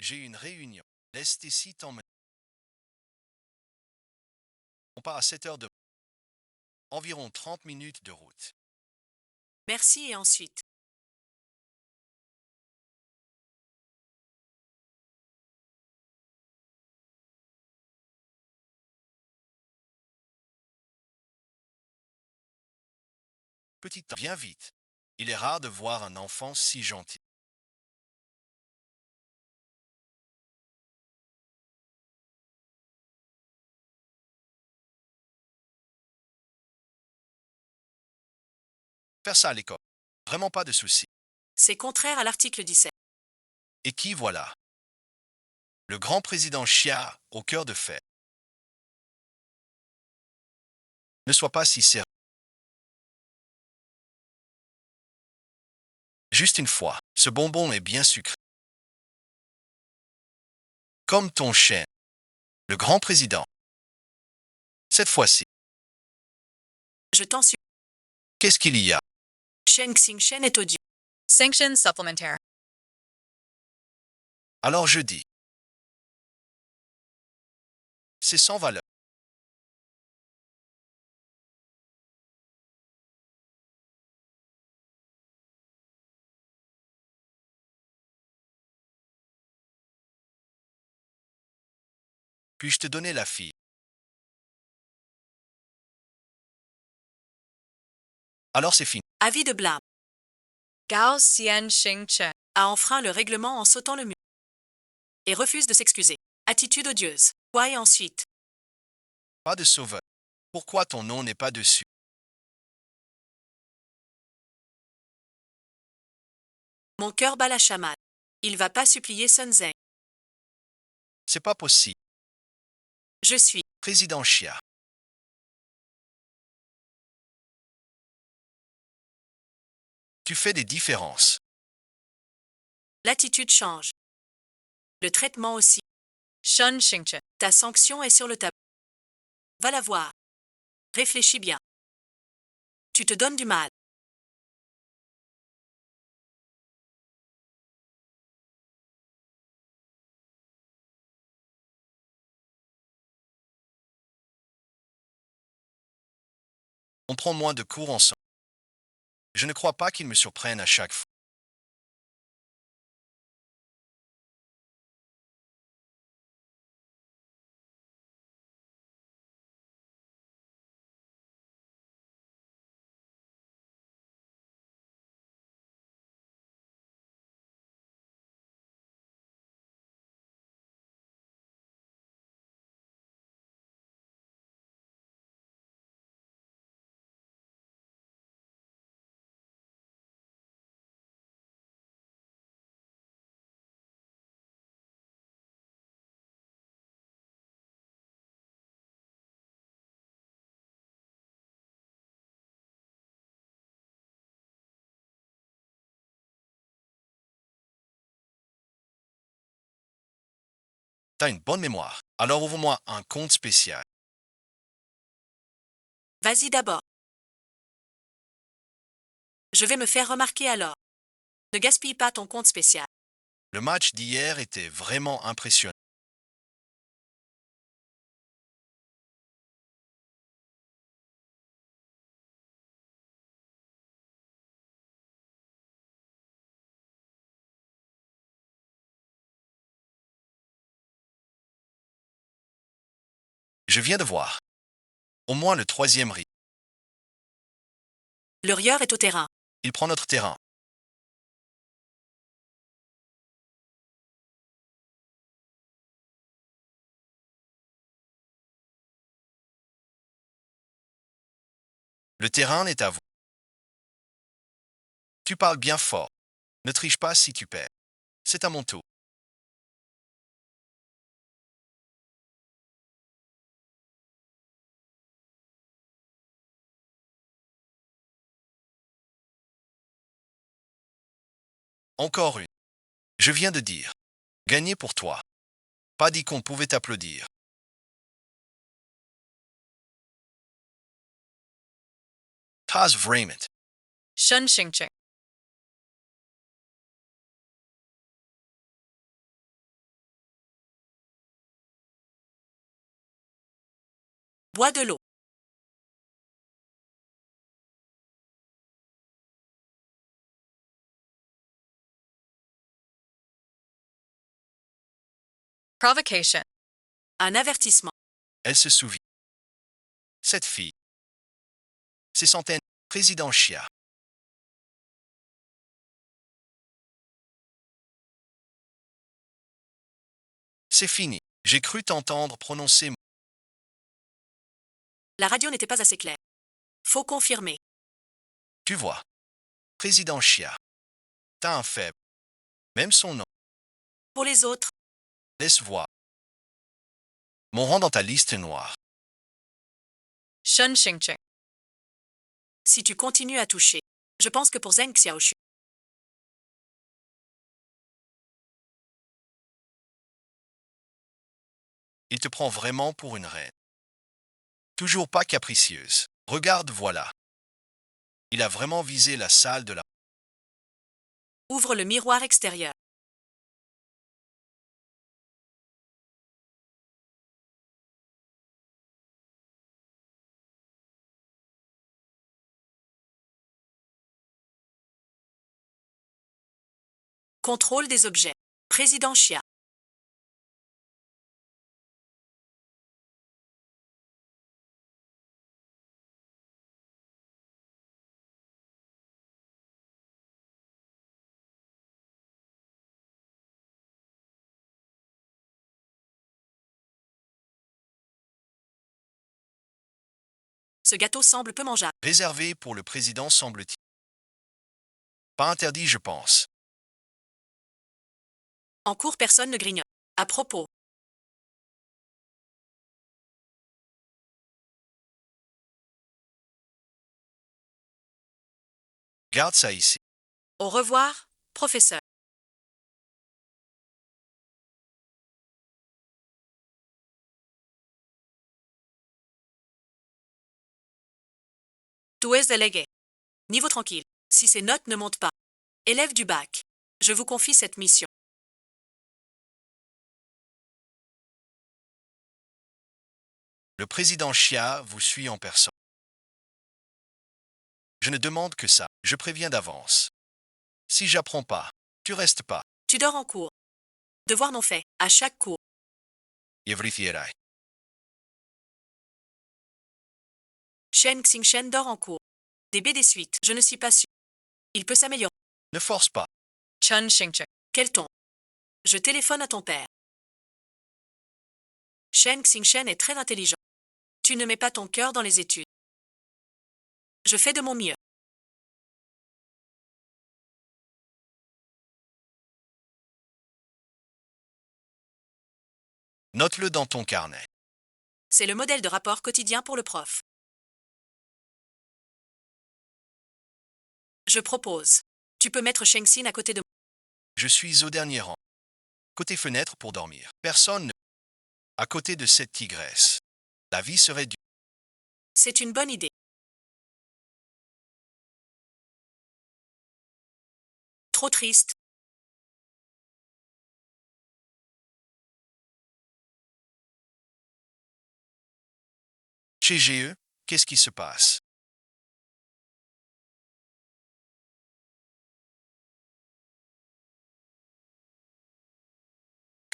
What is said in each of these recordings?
j'ai une réunion. Laisse tes sites t'emmener. On part à 7 heures de environ 30 minutes de route. Merci et ensuite. Petit temps, viens vite. Il est rare de voir un enfant si gentil. Faire ça à l'école. Vraiment pas de souci. C'est contraire à l'article 17. Et qui voilà? Le grand président Chia au cœur de fer. Ne sois pas si sérieux. Juste une fois, ce bonbon est bien sucré. Comme ton chien. Le grand président. Cette fois-ci, Je t'en supplie. qu'est-ce qu'il y a? Sheng Xing Shen est odieux. Sanction supplementaire. Alors je dis. C'est sans valeur. Puis-je te donner la fille? Alors c'est fini. Avis de blâme. Gao Xian Xing Chen. A enfreint le règlement en sautant le mur. Et refuse de s'excuser. Attitude odieuse. Quoi et ensuite? Pas de sauveur. Pourquoi ton nom n'est pas dessus? Mon cœur bat la chamade. Il va pas supplier Sun Zeng. C'est pas possible. Je suis. Président Chia. Tu fais des différences. L'attitude change. Le traitement aussi. Shun Xingchen. Ta sanction est sur le tableau. Va la voir. Réfléchis bien. Tu te donnes du mal. On prend moins de cours ensemble. Je ne crois pas qu'ils me surprennent à chaque fois. T'as une bonne mémoire. Alors ouvre-moi un compte spécial. Vas-y d'abord. Je vais me faire remarquer alors. Ne gaspille pas ton compte spécial. Le match d'hier était vraiment impressionnant. Je viens de voir. Au moins le troisième riz. Le rieur est au terrain. Il prend notre terrain. Le terrain est à vous. Tu parles bien fort. Ne triche pas si tu perds. C'est à mon tour. Encore une. Je viens de dire. Gagner pour toi. Pas dit qu'on pouvait t'applaudir. Taz Raymond. Shun Xingchen. Bois de l'eau. Provocation. Un avertissement. Elle se souvient. Cette fille. Ces centaines. Président Chia. C'est fini. J'ai cru t'entendre prononcer. La radio n'était pas assez claire. Faut confirmer. Tu vois. Président Chia. T'as un faible. Même son nom. Pour les autres, Laisse voir. Mon rang dans ta liste noire. Shun Xingqing. si tu continues à toucher, je pense que pour Zheng Xiaoshu, Il te prend vraiment pour une reine. Toujours pas capricieuse. Regarde, voilà. Il a vraiment visé la salle de la... ouvre le miroir extérieur. Contrôle des objets. Président Chia. Ce gâteau semble peu mangeable. Réservé pour le président, semble-t-il. Pas interdit, je pense. En cours, personne ne grignote. À propos, Garde ça ici. au revoir, professeur. Tu es délégué. Niveau tranquille. Si ces notes ne montent pas. Élève du bac. Je vous confie cette mission. Le président Chia vous suit en personne. Je ne demande que ça. Je préviens d'avance. Si j'apprends pas, tu restes pas. Tu dors en cours. Devoir non fait. À chaque cours. Je vérifierai. Shen Xingchen dort en cours. Des suites. Je ne suis pas sûr. Il peut s'améliorer. Ne force pas. Chun Xingqing. Quel ton? Je téléphone à ton père. Shen Xingchen est très intelligent. Tu ne mets pas ton cœur dans les études. Je fais de mon mieux. Note-le dans ton carnet. C'est le modèle de rapport quotidien pour le prof. Je propose. Tu peux mettre Shengxin à côté de moi. Je suis au dernier rang. Côté fenêtre pour dormir. Personne ne... À côté de cette tigresse. La vie serait dure. C'est une bonne idée. Trop triste. Chez GE, qu'est-ce qui se passe?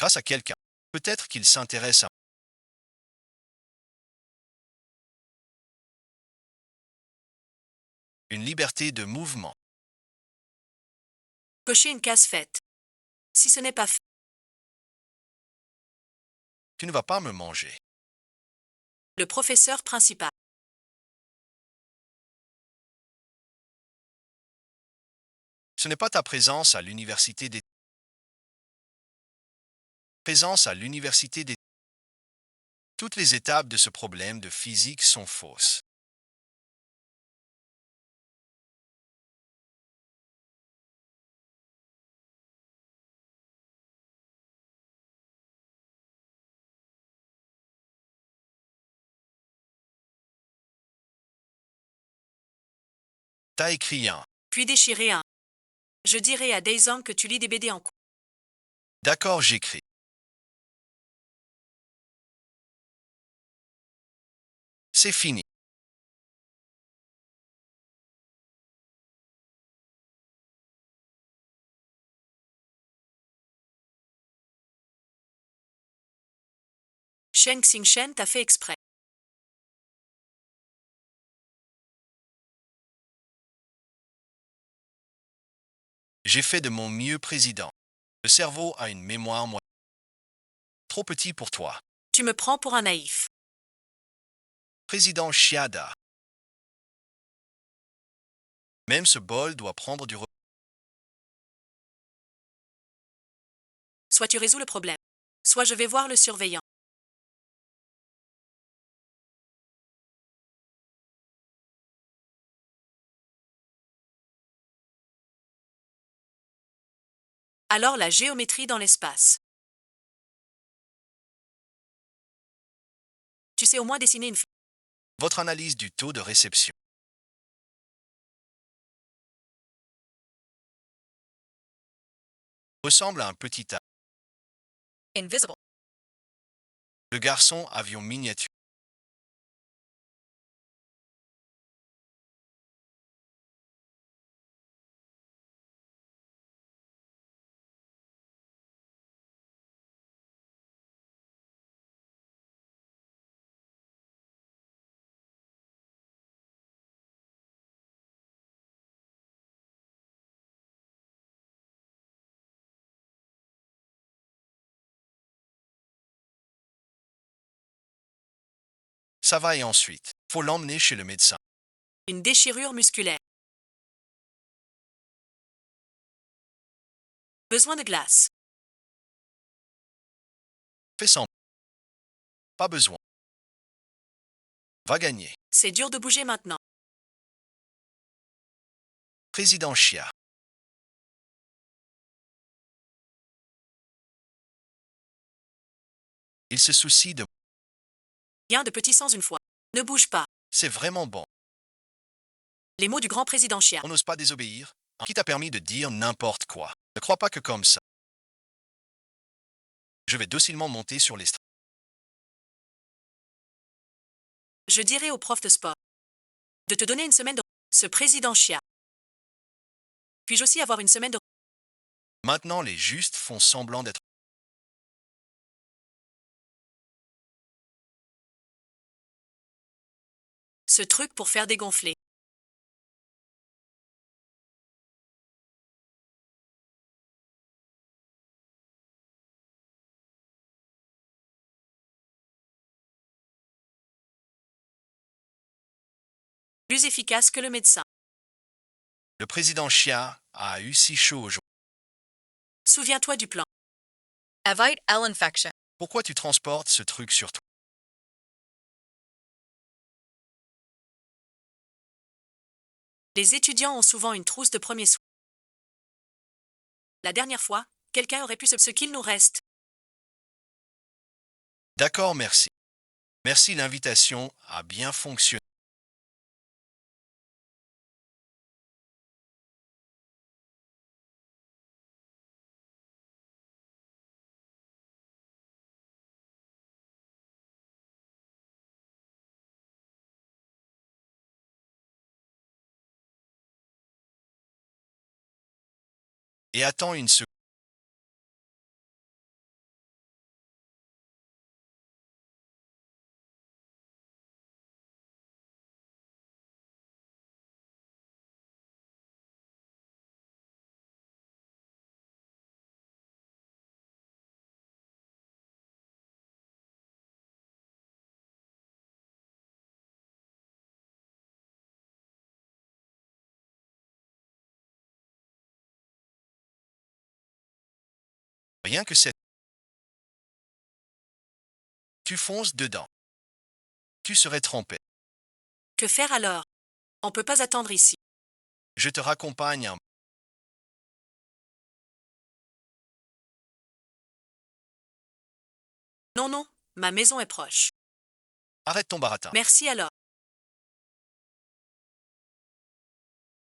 Grâce à quelqu'un. Peut-être qu'il s'intéresse à... Une liberté de mouvement. Cocher une case faite. Si ce n'est pas fait, Tu ne vas pas me manger. le professeur principal. Ce n'est pas ta présence à l'université des... Présence à l'université des... Toutes les étapes de ce problème de physique sont fausses. T'as écrit un. Puis déchirer un. Je dirai à Daizong que tu lis des BD en cours. D'accord, j'écris. C'est fini. Sheng Xingchen t'a fait exprès. J'ai fait de mon mieux, président. Le cerveau a une mémoire trop petit pour toi. Tu me prends pour un naïf. Président Chiada. Même ce bol doit prendre du repos. Soit tu résous le problème, soit je vais voir le surveillant. Alors la géométrie dans l'espace. Tu sais au moins dessiner une Votre analyse du taux de réception. Ressemble à un petit A. Invisible. Le garçon avion miniature. Ça va et ensuite, faut l'emmener chez le médecin. une déchirure musculaire. Besoin de glace. Fais semblant. Pas besoin. Va gagner. C'est dur de bouger maintenant. Président Chia. Il se soucie de... Rien de petit sans une fois. Ne bouge pas. C'est vraiment bon. Les mots du grand président Chia. On n'ose pas désobéir. Qui t'a permis de dire n'importe quoi. Ne crois pas que comme ça. Je vais docilement monter sur l'estrade. Je dirai au prof de sport de te donner une semaine de... Ce président Chia. Puis-je aussi avoir une semaine de... Maintenant, les justes font semblant d'être... Ce truc pour faire dégonfler. Plus efficace que le médecin. Le président Chia a eu si chaud aujourd'hui. Souviens-toi du plan. Avoid L infection. Pourquoi tu transportes ce truc sur toi? Les étudiants ont souvent une trousse de premiers soins. La dernière fois, quelqu'un aurait pu ce qu'il nous reste. D'accord, merci. Merci, l'invitation a bien fonctionné. Et attends une seconde. Rien que cette... Tu fonces dedans. Tu serais trempé. Que faire alors? On peut pas attendre ici. Je te raccompagne. Non, non, ma maison est proche. Arrête ton baratin. Merci alors.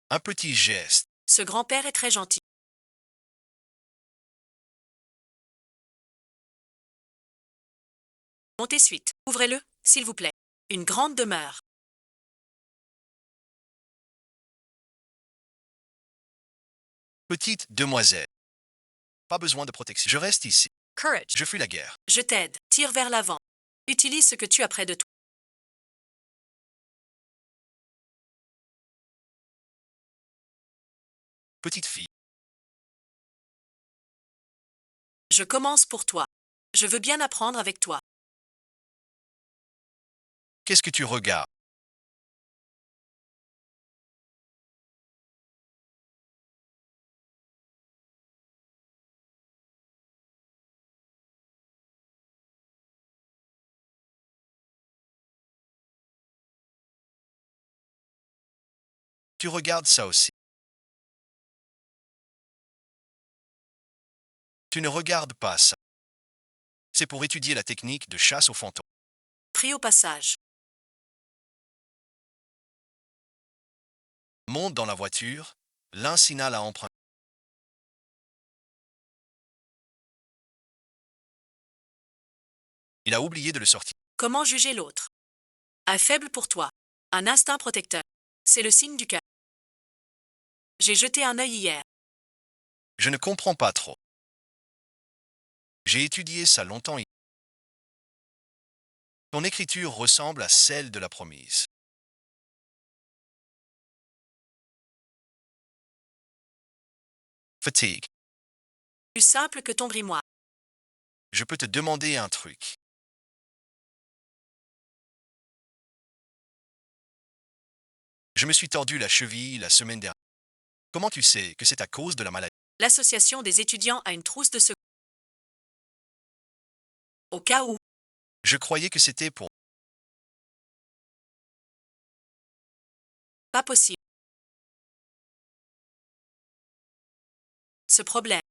Un petit geste. Ce grand-père est très gentil. Montez suite. Ouvrez-le, s'il vous plaît. Une grande demeure. Petite demoiselle. Pas besoin de protection. Je reste ici. Courage. Je fuis la guerre. Je t'aide. Tire vers l'avant. Utilise ce que tu as près de toi. Petite fille. Je commence pour toi. Je veux bien apprendre avec toi. Qu'est-ce que tu regardes? Tu regardes ça aussi. Tu ne regardes pas ça. C'est pour étudier la technique de chasse aux fantômes. Pris au passage. Monte dans la voiture. L'un signale à emprunter. Il a oublié de le sortir. Comment juger l'autre? Un faible pour toi. Un instinct protecteur. C'est le signe du cœur. J'ai jeté un œil hier. Je ne comprends pas trop. J'ai étudié ça longtemps. Ton écriture ressemble à celle de la promise. Fatigue. Plus simple que ton grimoire. Je peux te demander un truc. Je me suis tordu la cheville la semaine dernière. Comment tu sais que c'est à cause de la maladie? L'association des étudiants a une trousse de secours. Au cas où. Je croyais que c'était pour... Pas possible. Ce problème.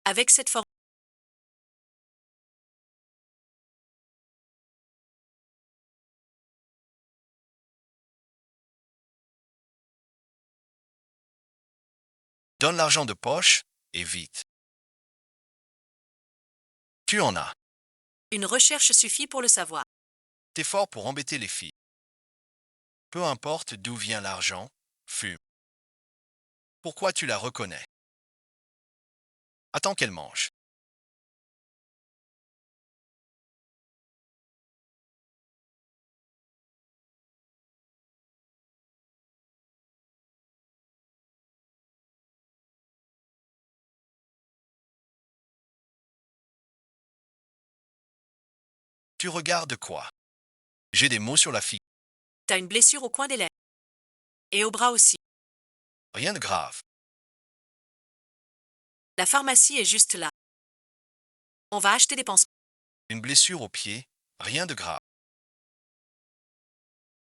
Avec cette forme. Donne l'argent de poche et vite. Tu en as. Une recherche suffit pour le savoir. T'es fort pour embêter les filles. Peu importe d'où vient l'argent, fume. Pourquoi tu la reconnais? Attends qu'elle mange. Tu regardes quoi? J'ai des mots sur la fille. T'as une blessure au coin des lèvres. Et au bras aussi. Rien de grave. La pharmacie est juste là. On va acheter des pansements. Une blessure au pied. Rien de grave.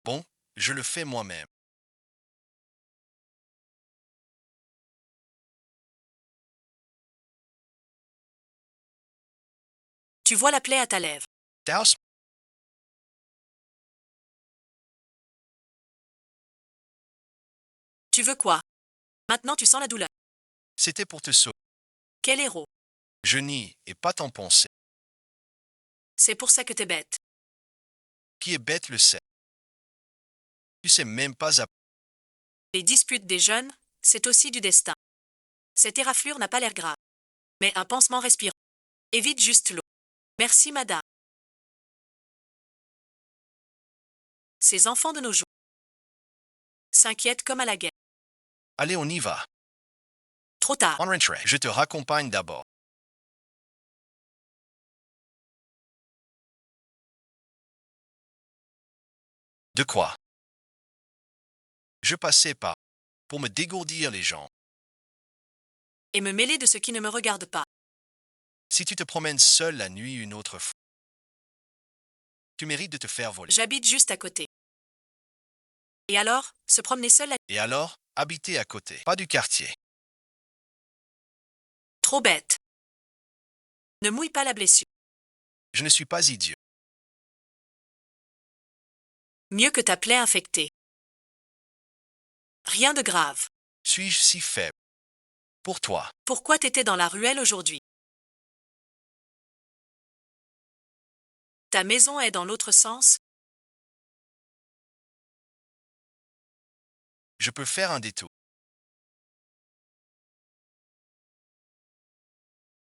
Bon, je le fais moi-même. Tu vois la plaie à ta lèvre. Taos, Tu veux quoi? Maintenant tu sens la douleur. c'était pour te sauver. Quel héros. Je nie et pas t'en penser. C'est pour ça que t'es bête. Qui est bête le sait. Tu sais même pas à... Les disputes des jeunes, c'est aussi du destin. Cette éraflure n'a pas l'air grave. Mais un pansement respirant. Évite juste l'eau. Merci, madame. Ces enfants de nos jours s'inquiètent comme à la guerre. Allez, on y va. Trop tard. On rentrait. Je te raccompagne d'abord. De quoi? Je passais par pour me dégourdir les jambes. Et me mêler de ce qui ne me regarde pas. Si tu te promènes seul la nuit une autre fois, tu mérites de te faire voler. J'habite juste à côté. Et alors, se promener seul Et alors, habiter à côté, pas du quartier. trop bête. Ne mouille pas la blessure. Je ne suis pas idiot. Mieux que ta plaie infectée. Rien de grave. Suis-je si faible? Pour toi, Pourquoi t'étais dans la ruelle aujourd'hui? Ta maison est dans l'autre sens? Je peux faire un détour.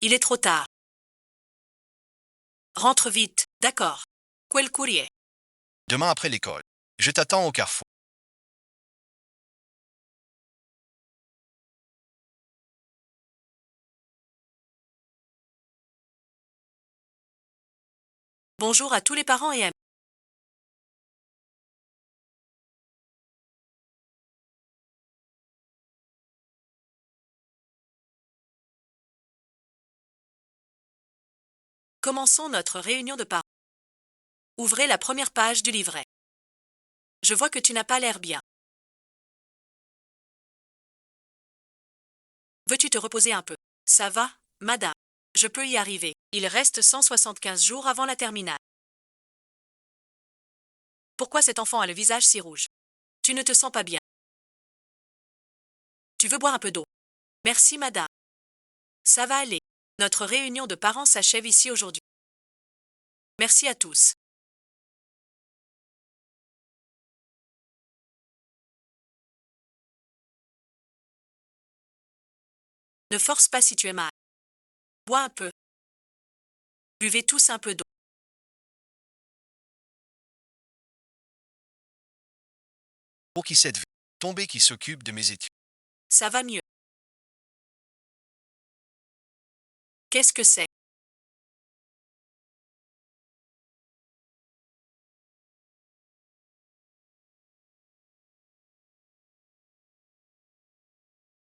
Il est trop tard. Rentre vite, d'accord. Quel courrier? Demain après l'école. Je t'attends au carrefour. Bonjour à tous les parents et amis. Commençons notre réunion de parents. Ouvrez la première page du livret. Je vois que tu n'as pas l'air bien. Veux-tu te reposer un peu? Ça va, madame. Je peux y arriver. Il reste 175 jours avant la terminale. Pourquoi cet enfant a le visage si rouge? Tu ne te sens pas bien. Tu veux boire un peu d'eau? Merci, madame. Ça va aller. Notre réunion de parents s'achève ici aujourd'hui. Merci à tous. Ne force pas si tu es mal. Bois un peu. Buvez tous un peu d'eau. Pour qui cette vie tombée qui s'occupe de mes études. Ça va mieux. Qu'est-ce que c'est?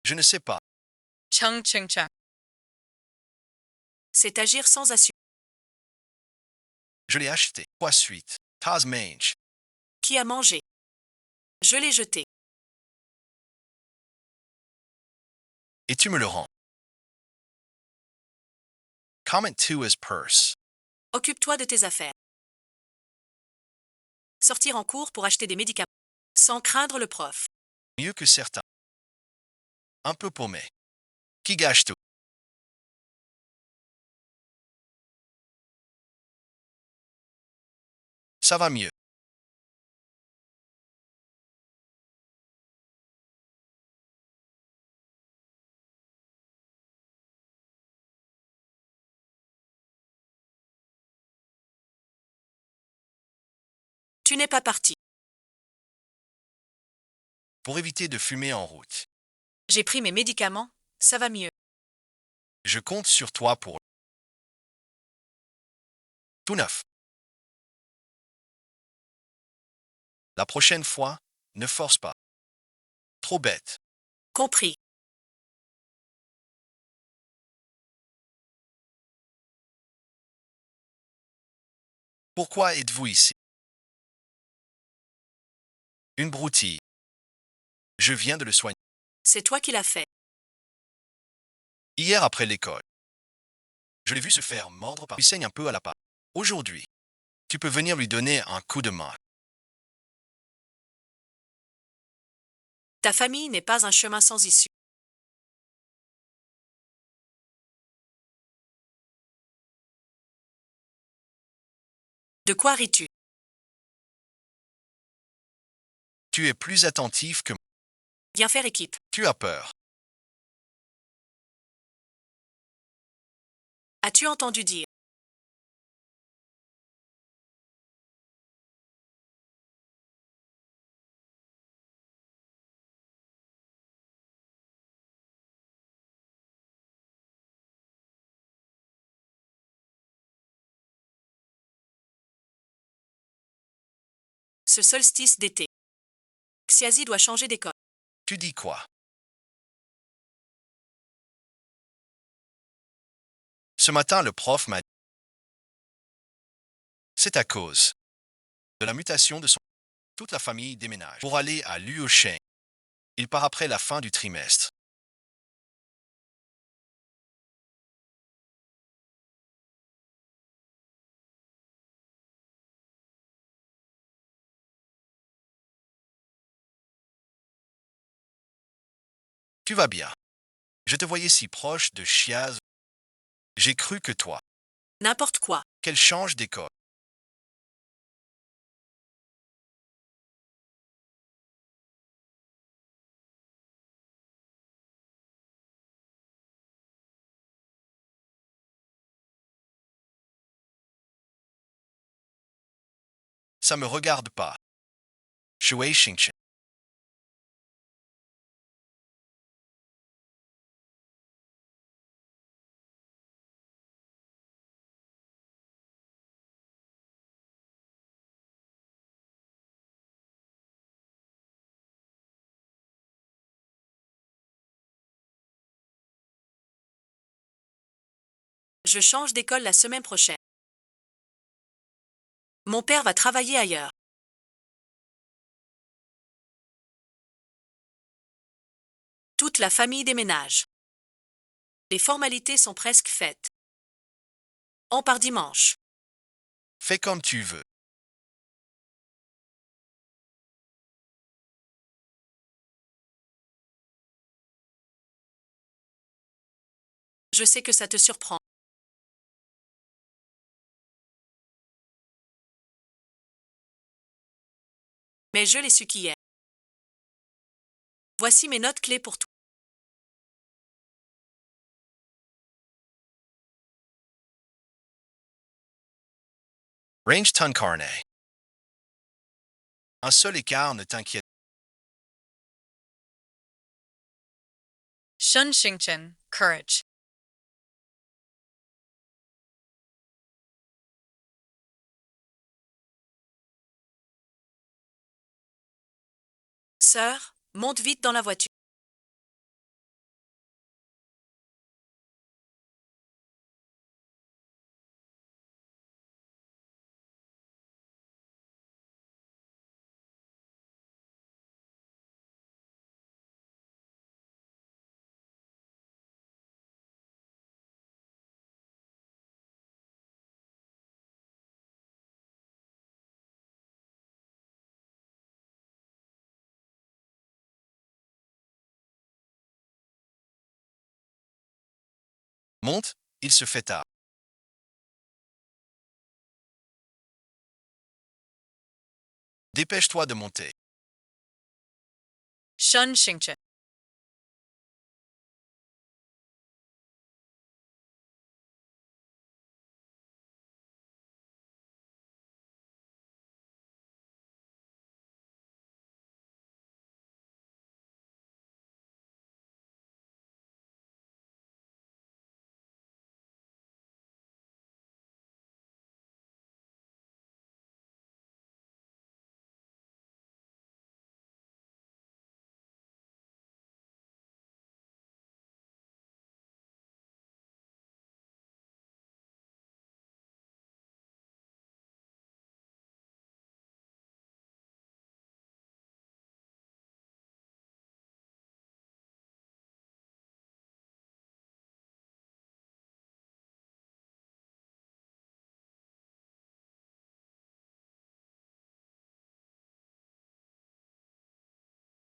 Je ne sais pas. Chung chung chung. C'est agir sans assurance. Je l'ai acheté. Quoi suite? Tasmange. Qui a mangé? Je l'ai jeté. Et tu me le rends. Comment to his purse. Occupe-toi de tes affaires. Sortir en cours pour acheter des médicaments. Sans craindre le prof. Mieux que certains. Un peu paumé. Qui gâche tout. Ça va mieux. Tu n'es pas parti. Pour éviter de fumer en route. J'ai pris mes médicaments. Ça va mieux. Je compte sur toi pour tout neuf. La prochaine fois, ne force pas. Trop bête. Compris. Pourquoi êtes-vous ici? Une broutille. Je viens de le soigner. C'est toi qui l'as fait. Hier après l'école. Je l'ai vu se faire mordre par... Il saigne un peu à la patte. Aujourd'hui, tu peux venir lui donner un coup de main. Ta famille n'est pas un chemin sans issue. De quoi ris-tu? Tu es plus attentif que moi. Viens faire équipe. Tu as peur. As-tu entendu dire? Ce solstice d'été. Xiazi doit changer d'école. Tu dis quoi? Ce matin, le prof m'a dit. C'est à cause de la mutation de son... Toute la famille déménage pour aller à Luocheng. Il part après la fin du trimestre. Tu vas bien. Je te voyais si proche de Chiaz. J'ai cru que toi, N'importe quoi. qu'elle change d'école. Ça me regarde pas. Shui Xingchen. Je change d'école la semaine prochaine. Mon père va travailler ailleurs. Toute la famille déménage. Les formalités sont presque faites. On part dimanche. Fais comme tu veux. Je sais que ça te surprend. Mais je l'ai su qu'hier. Voici mes notes clés pour toi. Range Ton Carnet. Un seul écart ne t'inquiète. Shun Xingchen, courage. Sœur, monte vite dans la voiture. Monte, il se fait tard. Dépêche-toi de monter. Shun Xingchen.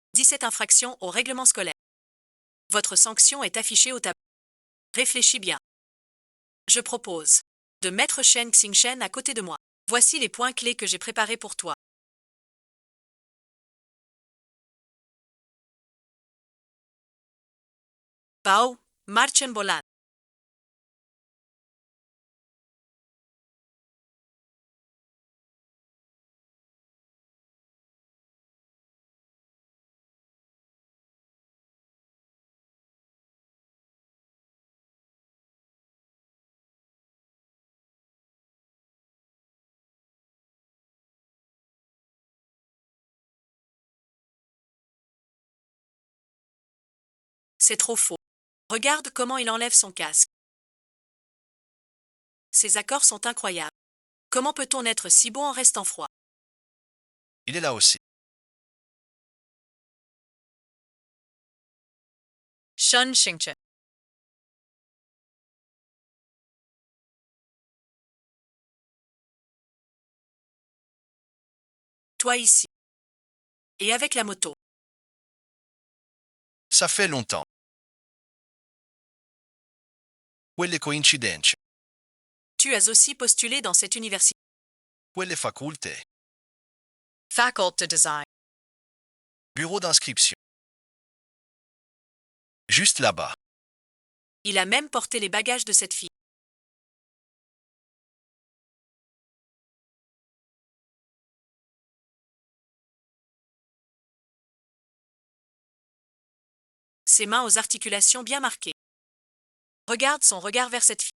« 17 infractions au règlement scolaire. Votre sanction est affichée au tableau. Réfléchis bien. Je propose de mettre Shen Xingchen à côté de moi. Voici les points clés que j'ai préparés pour toi. Bao, marchen volant. C'est trop faux. Regarde comment il enlève son casque. Ces accords sont incroyables. Comment peut-on être si beau en restant froid? Il est là aussi. Shun Xingchen. Toi ici. Et avec la moto. Ça fait longtemps. Quelle coïncidenze. Tu as aussi postulé dans cette université. Quelle faculté. Faculty design. Bureau d'inscription. Juste là-bas. Il a même porté les bagages de cette fille. ses mains aux articulations bien marquées. Regarde son regard vers cette fille.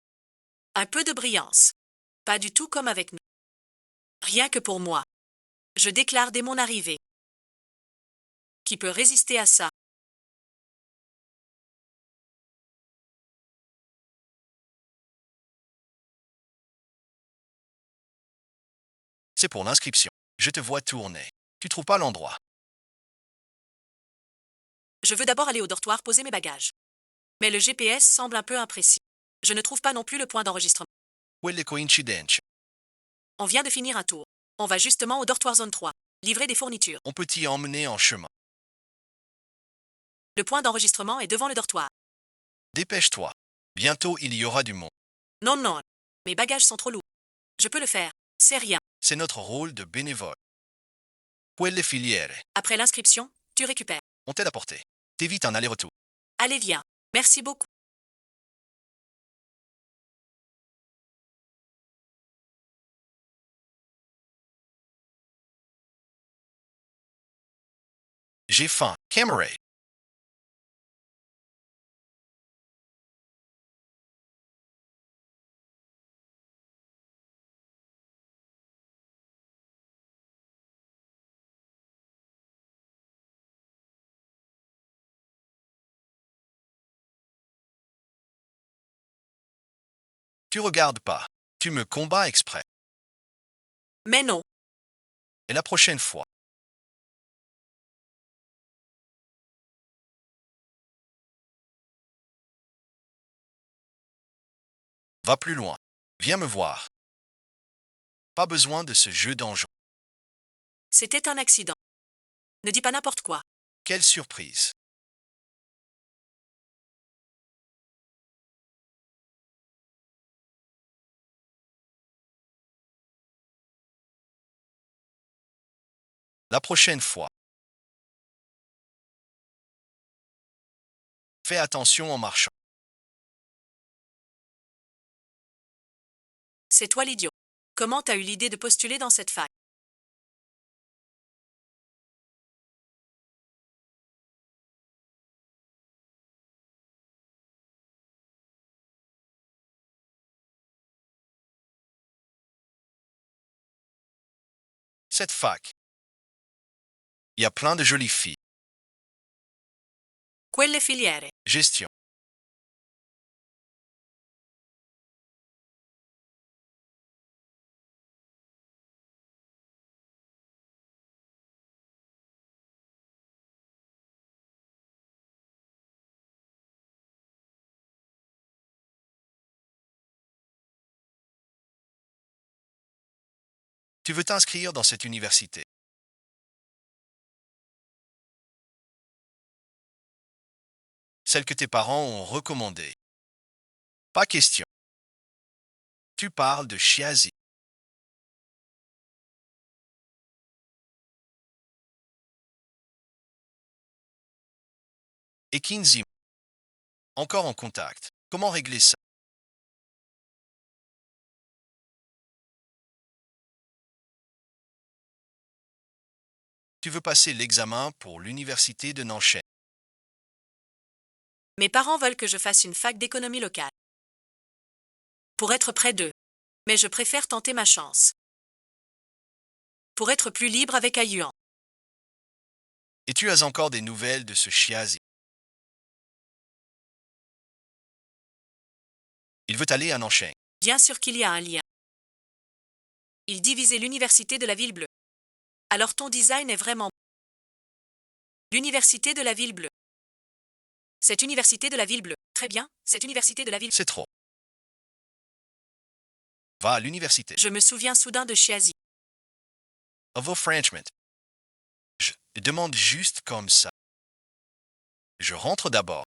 Un peu de brillance. Pas du tout comme avec nous. Rien que pour moi. Je déclare dès mon arrivée. Qui peut résister à ça? C'est pour l'inscription. Je te vois tourner. Tu trouves pas l'endroit. Je veux d'abord aller au dortoir poser mes bagages. Mais le GPS semble un peu imprécis. Je ne trouve pas non plus le point d'enregistrement. Quelle coïncidence. On vient de finir un tour. On va justement au dortoir zone 3. Livrer des fournitures. On peut t'y emmener en chemin. Le point d'enregistrement est devant le dortoir. Dépêche-toi. Bientôt il y aura du monde. Non, non. Mes bagages sont trop lourds. Je peux le faire. C'est rien. C'est notre rôle de bénévole. Quelle filière. Après l'inscription, tu récupères. On t'aide à porter. T'évites un aller-retour. Allez, viens. Merci beaucoup. J'ai faim. Cameray. Tu regardes pas. Tu me combats exprès. Mais non. Et la prochaine fois. Va plus loin. Viens me voir. Pas besoin de ce jeu d'enjeu. C'était un accident. Ne dis pas n'importe quoi. Quelle surprise. La prochaine fois. Fais attention en marchant. C'est toi l'idiot. Comment t'as eu l'idée de postuler dans cette fac? Cette fac. Il y a plein de jolies filles. Quelle filiere. Gestion. Tu veux t'inscrire dans cette université. Celle que tes parents ont recommandée. Pas question. Tu parles de Chiazi. Et Kinsey. Encore en contact. Comment régler ça? Tu veux passer l'examen pour l'université de Nanchais. Mes parents veulent que je fasse une fac d'économie locale. Pour être près d'eux. Mais je préfère tenter ma chance. Pour être plus libre avec Ayuan. Et tu as encore des nouvelles de ce Chiazi. Il veut aller à Nanchais. Bien sûr qu'il y a un lien. Il divisait l'université de la ville bleue. Alors ton design est vraiment... L'université de la ville bleue. Cette université de la ville bleue. Très bien, cette université de la ville... C'est trop. Va à l'université. Je me souviens soudain de Chiazi. Of a Frenchman. Je demande juste comme ça. Je rentre d'abord.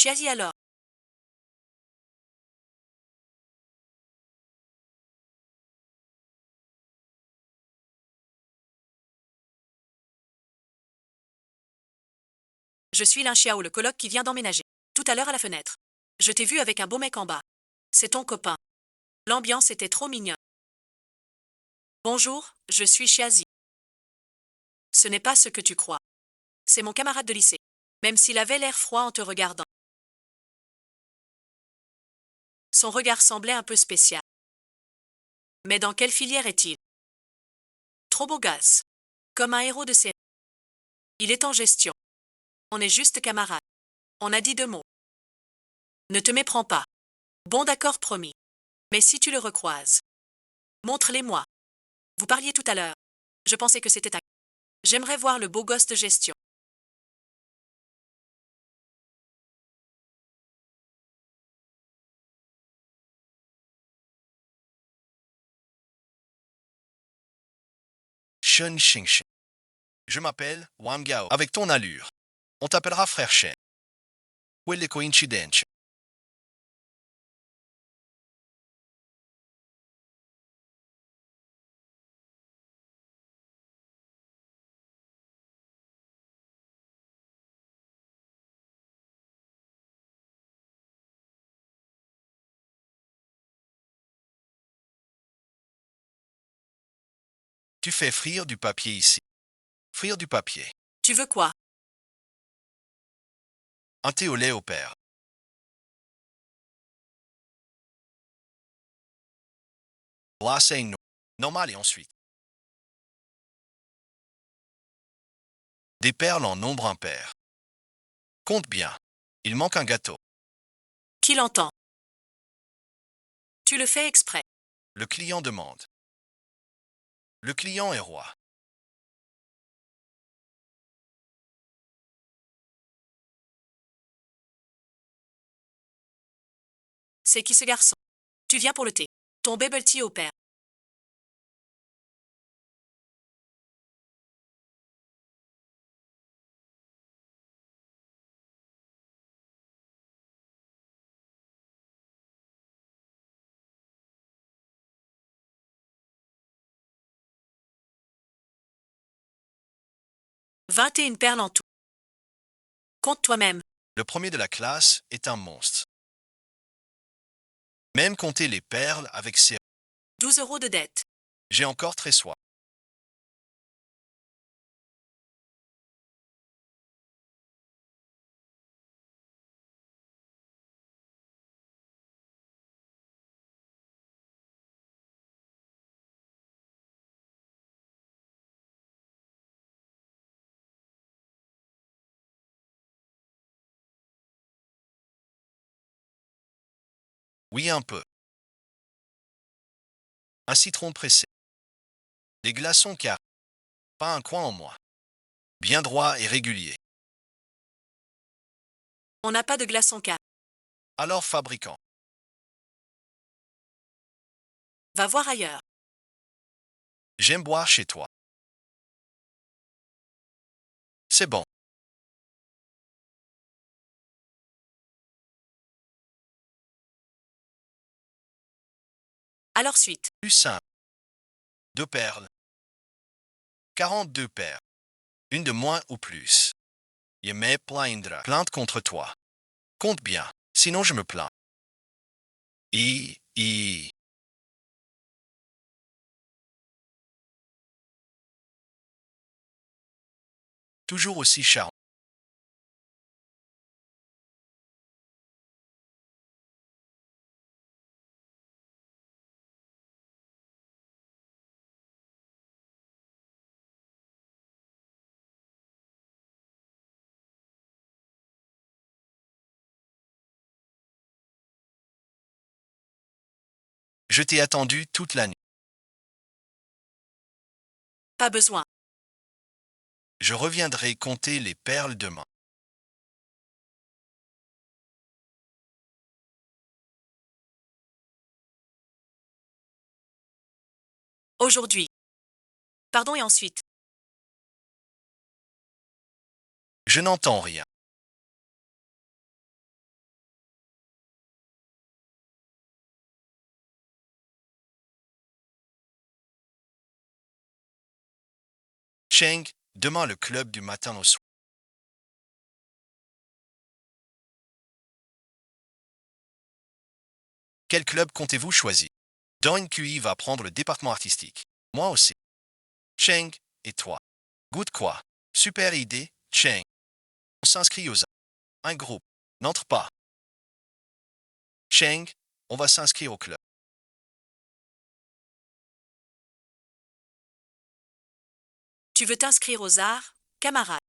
Chiazi alors. Je suis Lin Xiao, le coloc qui vient d'emménager. Tout à l'heure à la fenêtre. Je t'ai vu avec un beau mec en bas. C'est ton copain. L'ambiance était trop mignonne. Bonjour, je suis Chiazi. Ce n'est pas ce que tu crois. C'est mon camarade de lycée. Même s'il avait l'air froid en te regardant. Son regard semblait un peu spécial. Mais dans quelle filière est-il? Trop beau gosse. Comme un héros de série. Il est en gestion. On est juste camarades. On a dit 2 mots. Ne te méprends pas. Bon d'accord, promis. Mais si tu le recroises, montre-les-moi. Vous parliez tout à l'heure. Je pensais que c'était un... J'aimerais voir le beau gosse de gestion. Shen Xingchen. Je m'appelle Wang Gao. Avec ton allure, on t'appellera frère Shen. Quelle coïncidence. Tu fais frire du papier ici. Frire du papier. Tu veux quoi? Un thé au lait au père. Glacé normal et ensuite. Des perles en nombre impair. Compte bien. Il manque un gâteau. Qui l'entend? Tu le fais exprès. Le client demande. Le client est roi. C'est qui ce garçon? Tu viens pour le thé. Ton bubble tea au père. « 21 perles en tout. Compte toi-même. Le premier de la classe est un monstre. Même compter les perles avec ses... 12 euros de dette. J'ai encore très soif. Oui, un peu. Un citron pressé. Des glaçons carrés. Pas un coin en moi. Bien droit et régulier. On n'a pas de glaçons car. Alors fabricant. Va voir ailleurs. J'aime boire chez toi. C'est bon. Alors suite. Plus simple. 2 perles. 42 perles. Une de moins ou plus. Je me plaindra. Plainte contre toi. Compte bien. Sinon je me plains. I. Toujours aussi charmant. Je t'ai attendu toute la nuit. Pas besoin. Je reviendrai compter les perles demain. Aujourd'hui. Pardon et ensuite. Je n'entends rien. Cheng, demain le club du matin au soir. Quel club comptez-vous choisir? Don QI va prendre le département artistique. Moi aussi. Cheng, et toi? Goûte quoi? Super idée, Cheng. On s'inscrit aux un groupe. N'entre pas. Cheng, on va s'inscrire au club. Tu veux t'inscrire aux arts, camarade?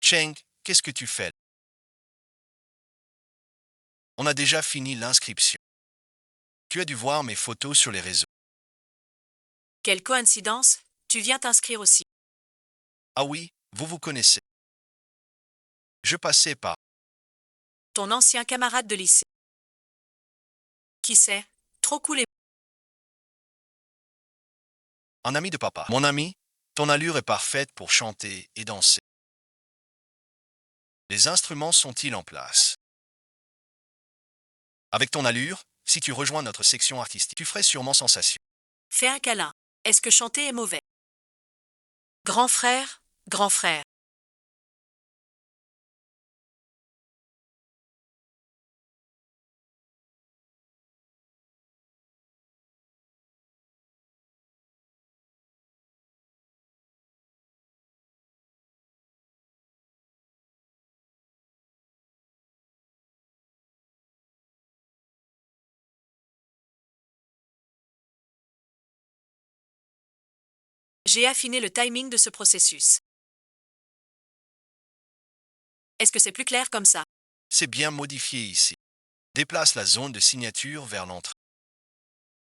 Cheng, qu'est-ce que tu fais? On a déjà fini l'inscription. Tu as dû voir mes photos sur les réseaux. Quelle coïncidence, tu viens t'inscrire aussi. Ah oui, vous vous connaissez. Je passais par. Ton ancien camarade de lycée. Qui sait? Trop cool et... Un ami de papa. Mon ami, ton allure est parfaite pour chanter et danser. Les instruments sont-ils en place? Avec ton allure, si tu rejoins notre section artistique, tu ferais sûrement sensation. Fais un câlin. Est-ce que chanter est mauvais? Grand frère, grand frère. J'ai affiné le timing de ce processus. Est-ce que c'est plus clair comme ça? C'est bien modifié ici. Déplace la zone de signature vers l'entrée.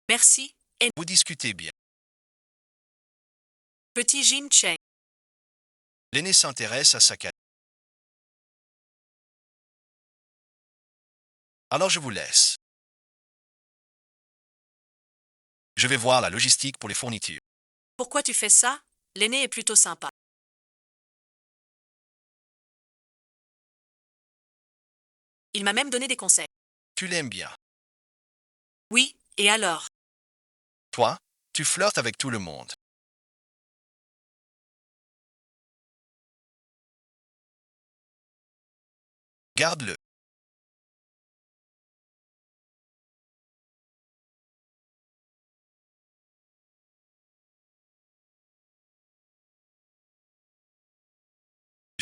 Merci, et Vous discutez bien. petit Jin Cheng. L'aîné s'intéresse à sa cadet. Alors je vous laisse. Je vais voir la logistique pour les fournitures. Pourquoi tu fais ça? L'aîné est plutôt sympa. Il m'a même donné des conseils. Tu l'aimes bien. Oui, et alors? Toi, tu flirtes avec tout le monde. Garde-le.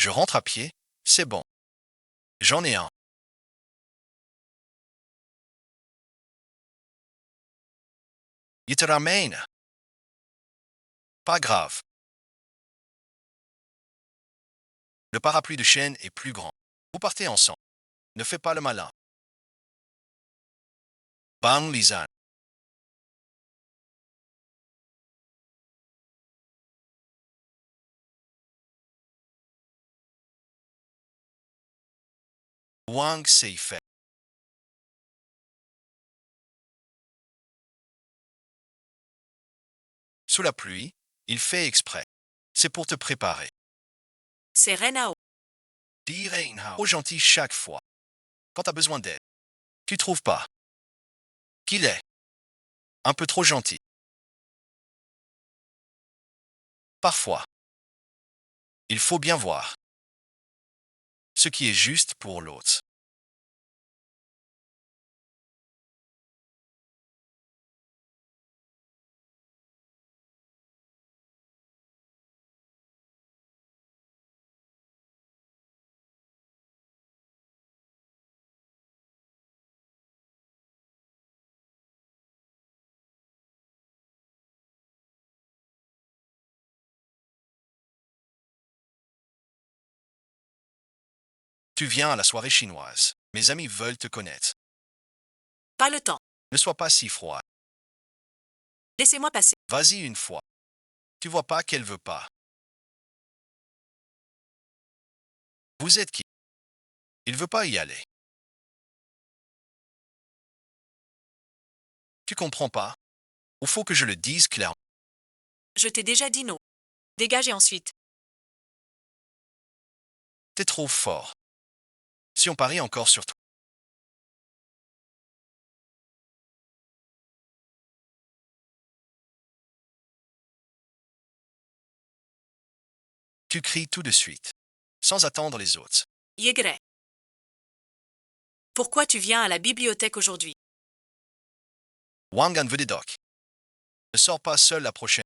Je rentre à pied, c'est bon. J'en ai un. Il te ramène. Pas grave. Le parapluie de chêne est plus grand. Vous partez ensemble. Ne fais pas le malin. Bang Lisanne. Wang Seifei. Sous la pluie, il fait exprès. C'est pour te préparer. C'est Renao. Dis Reinhard. Trop gentil chaque fois. Quand t'as besoin d'aide. Tu trouves pas qu'il est un peu trop gentil? Parfois. Il faut bien voir ce qui est juste pour l'autre. Tu viens à la soirée chinoise. Mes amis veulent te connaître. Pas le temps. Ne sois pas si froid. Laissez-moi passer. Vas-y une fois. Tu vois pas qu'elle veut pas. Vous êtes qui? Il veut pas y aller. Tu comprends pas? Ou faut que je le dise clairement? Je t'ai déjà dit non. Dégagez ensuite. T'es trop fort. Si on parie encore sur toi. Tu cries tout de suite, sans attendre les autres. Yegre. Pourquoi tu viens à la bibliothèque aujourd'hui? Wangan veut des docs. Ne sors pas seul la prochaine.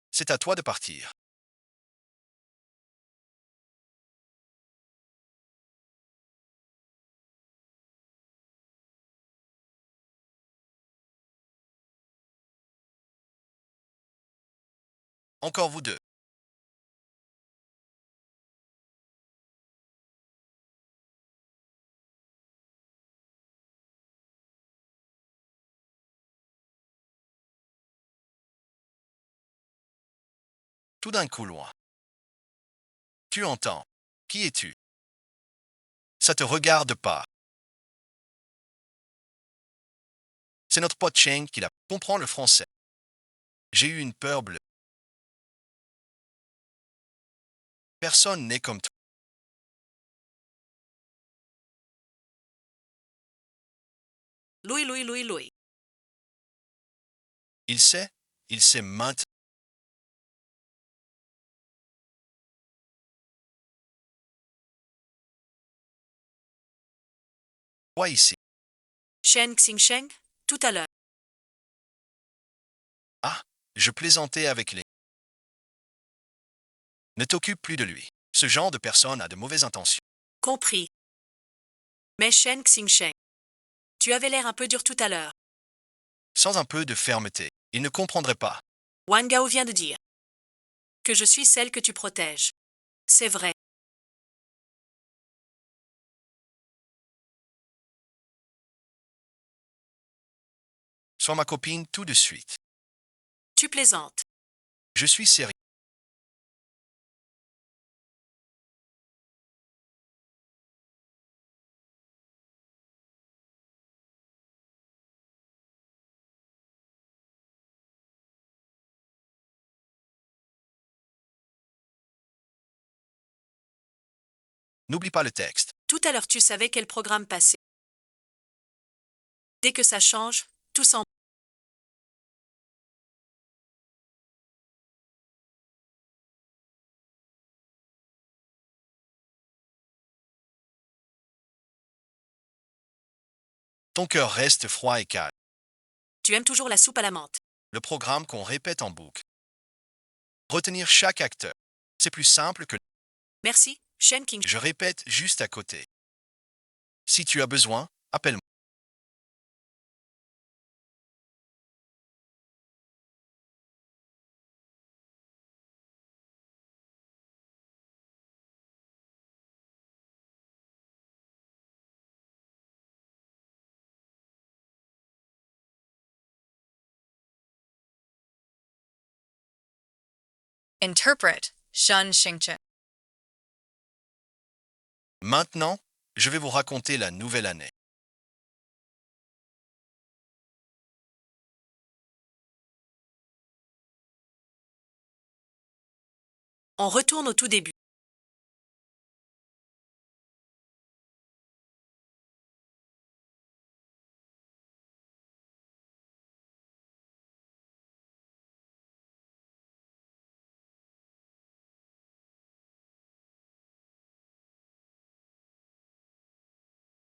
C'est à toi de partir. Encore vous deux. Tout d'un coup loin. Tu entends. Qui es-tu? Ça te regarde pas. C'est notre pote Cheng qui la comprend le français. J'ai eu une peur bleue. Personne n'est comme toi. Louis, Louis, Louis, Louis. Il sait maintenant. Toi ici. Shen Xingsheng, tout à l'heure. Ah, je plaisantais avec les. Ne t'occupe plus de lui. Ce genre de personne a de mauvaises intentions. Compris. Mais Shen Xingsheng. Tu avais l'air un peu dur tout à l'heure. Sans un peu de fermeté, il ne comprendrait pas. Wang Gao vient de dire que je suis celle que tu protèges. C'est vrai. Sois ma copine tout de suite. Tu plaisantes. Je suis sérieux. N'oublie pas le texte. Tout à l'heure tu savais quel programme passer. Dès que ça change, tout s'en... Ton cœur reste froid et calme. Tu aimes toujours la soupe à la menthe. Le programme qu'on répète en boucle. Retenir chaque acteur. C'est plus simple que Merci, Shen King. je répète juste à côté. Si tu as besoin, appelle-moi. Interpret, Shun Xingchen. Maintenant, je vais vous raconter la nouvelle année. On retourne au tout début.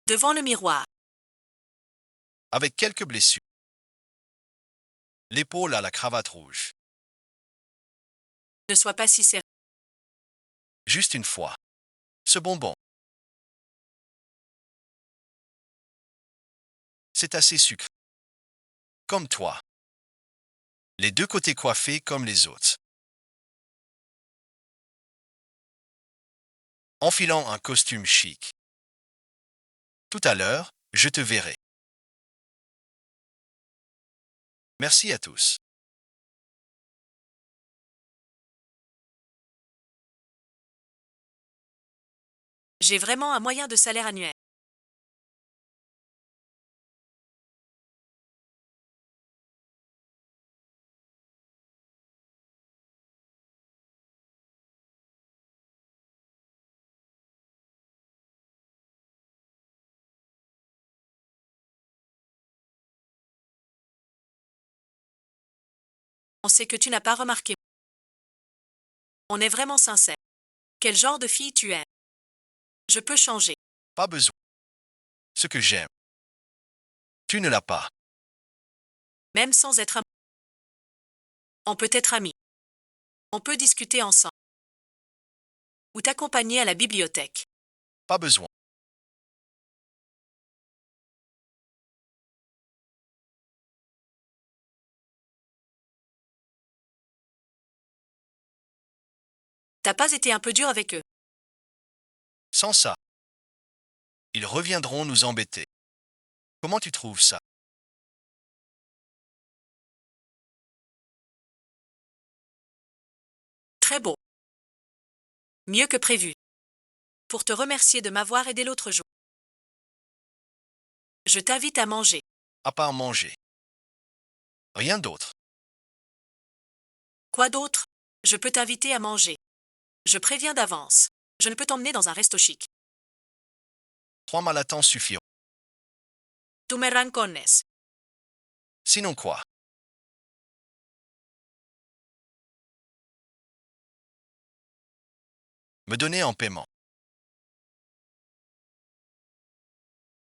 Devant le miroir. Avec quelques blessures. L'épaule à la cravate rouge. Ne sois pas si sérieux. Juste une fois. Ce bonbon. C'est assez sucré. Comme toi. Les deux côtés coiffés comme les autres. Enfilant un costume chic. Tout à l'heure, je te verrai. Merci à tous. J'ai vraiment un moyen de salaire annuel. On sait que tu n'as pas remarqué. On est vraiment sincère. Quel genre de fille tu es? Je peux changer. Pas besoin. Ce que j'aime. Tu ne l'as pas. Même sans être amoureux. On peut être amis. On peut discuter ensemble. Ou t'accompagner à la bibliothèque. Pas besoin. T'as pas été un peu dur avec eux? Sans ça, ils reviendront nous embêter. Comment tu trouves ça? Très beau. Mieux que prévu. Pour te remercier de m'avoir aidé l'autre jour. Je t'invite à manger. À part manger. Rien d'autre. Quoi d'autre? Je peux t'inviter à manger. Je préviens d'avance. Je ne peux t'emmener dans un resto chic. 3 malatons suffiront. Tu me rancones. Sinon quoi? Me donner en paiement.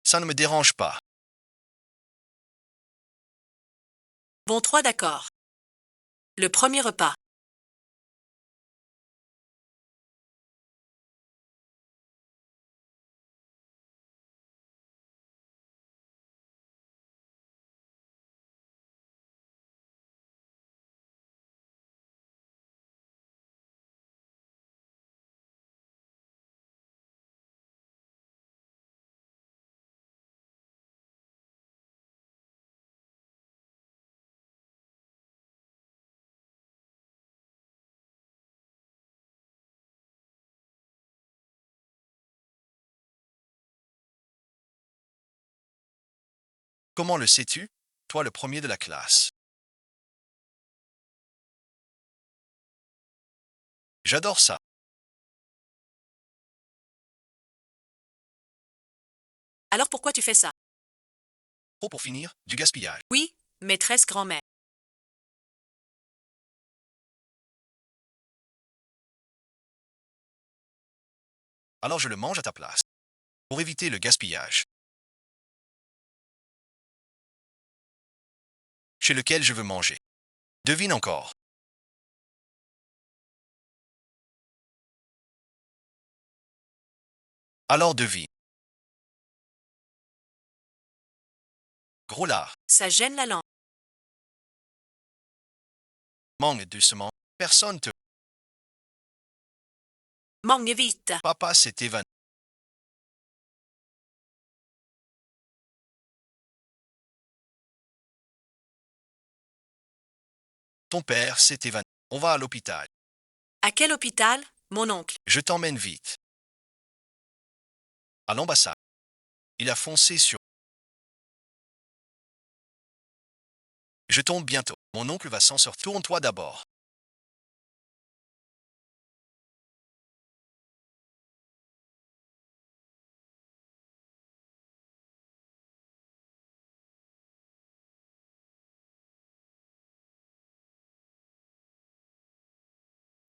Ça ne me dérange pas. Bon 3 d'accord. Le premier repas. Comment le sais-tu? Toi le premier de la classe. J'adore ça. Alors pourquoi tu fais ça? Oh, pour finir, du gaspillage. Oui, maîtresse grand-mère. Alors je le mange à ta place. Pour éviter le gaspillage. Chez lequel je veux manger. Devine encore. Alors devine. Gros lard. Ça gêne la langue. Mangue doucement. Personne te... Mangue vite. Papa s'est évanoui. Ton père s'est évanoui. On va à l'hôpital. À quel hôpital? Mon oncle. Je t'emmène vite. À l'ambassade. Il a foncé sur... Je tombe bientôt. Mon oncle va s'en sortir. Tourne-toi d'abord.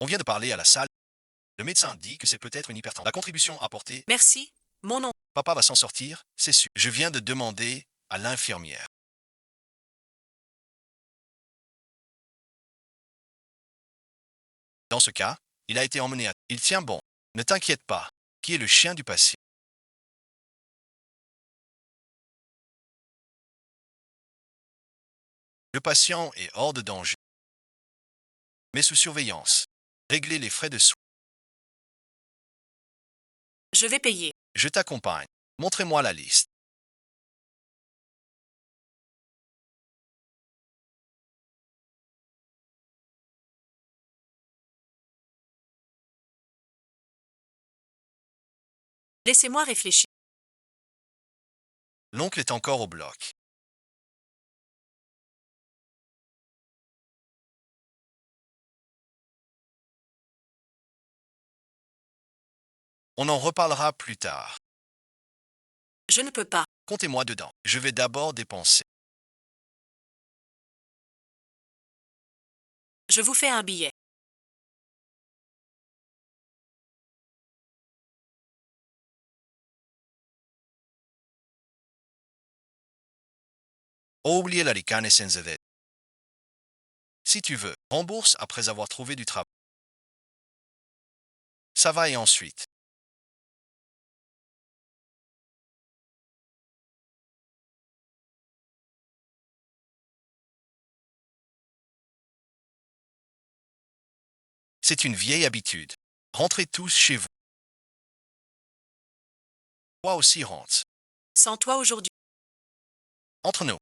On vient de parler à la salle. Le médecin dit que c'est peut-être une hypertension. La contribution apportée. Merci, mon oncle. Papa va s'en sortir, c'est sûr. Je viens de demander à l'infirmière. Dans ce cas, il a été emmené à... Il tient bon. Ne t'inquiète pas. Qui est le chien du patient? Le patient est hors de danger. Mais sous surveillance. Réglez les frais de soins. Je vais payer. Je t'accompagne. Montrez-moi la liste. Laissez-moi réfléchir. L'oncle est encore au bloc. On en reparlera plus tard. Je ne peux pas. Comptez-moi dedans. Je vais d'abord dépenser. Je vous fais un billet. Ho oublié la ricane senza dette. Si tu veux, rembourse après avoir trouvé du travail. Ça va et ensuite. C'est une vieille habitude. Rentrez tous chez vous. Toi aussi rentre. Sans toi aujourd'hui. Entre nous.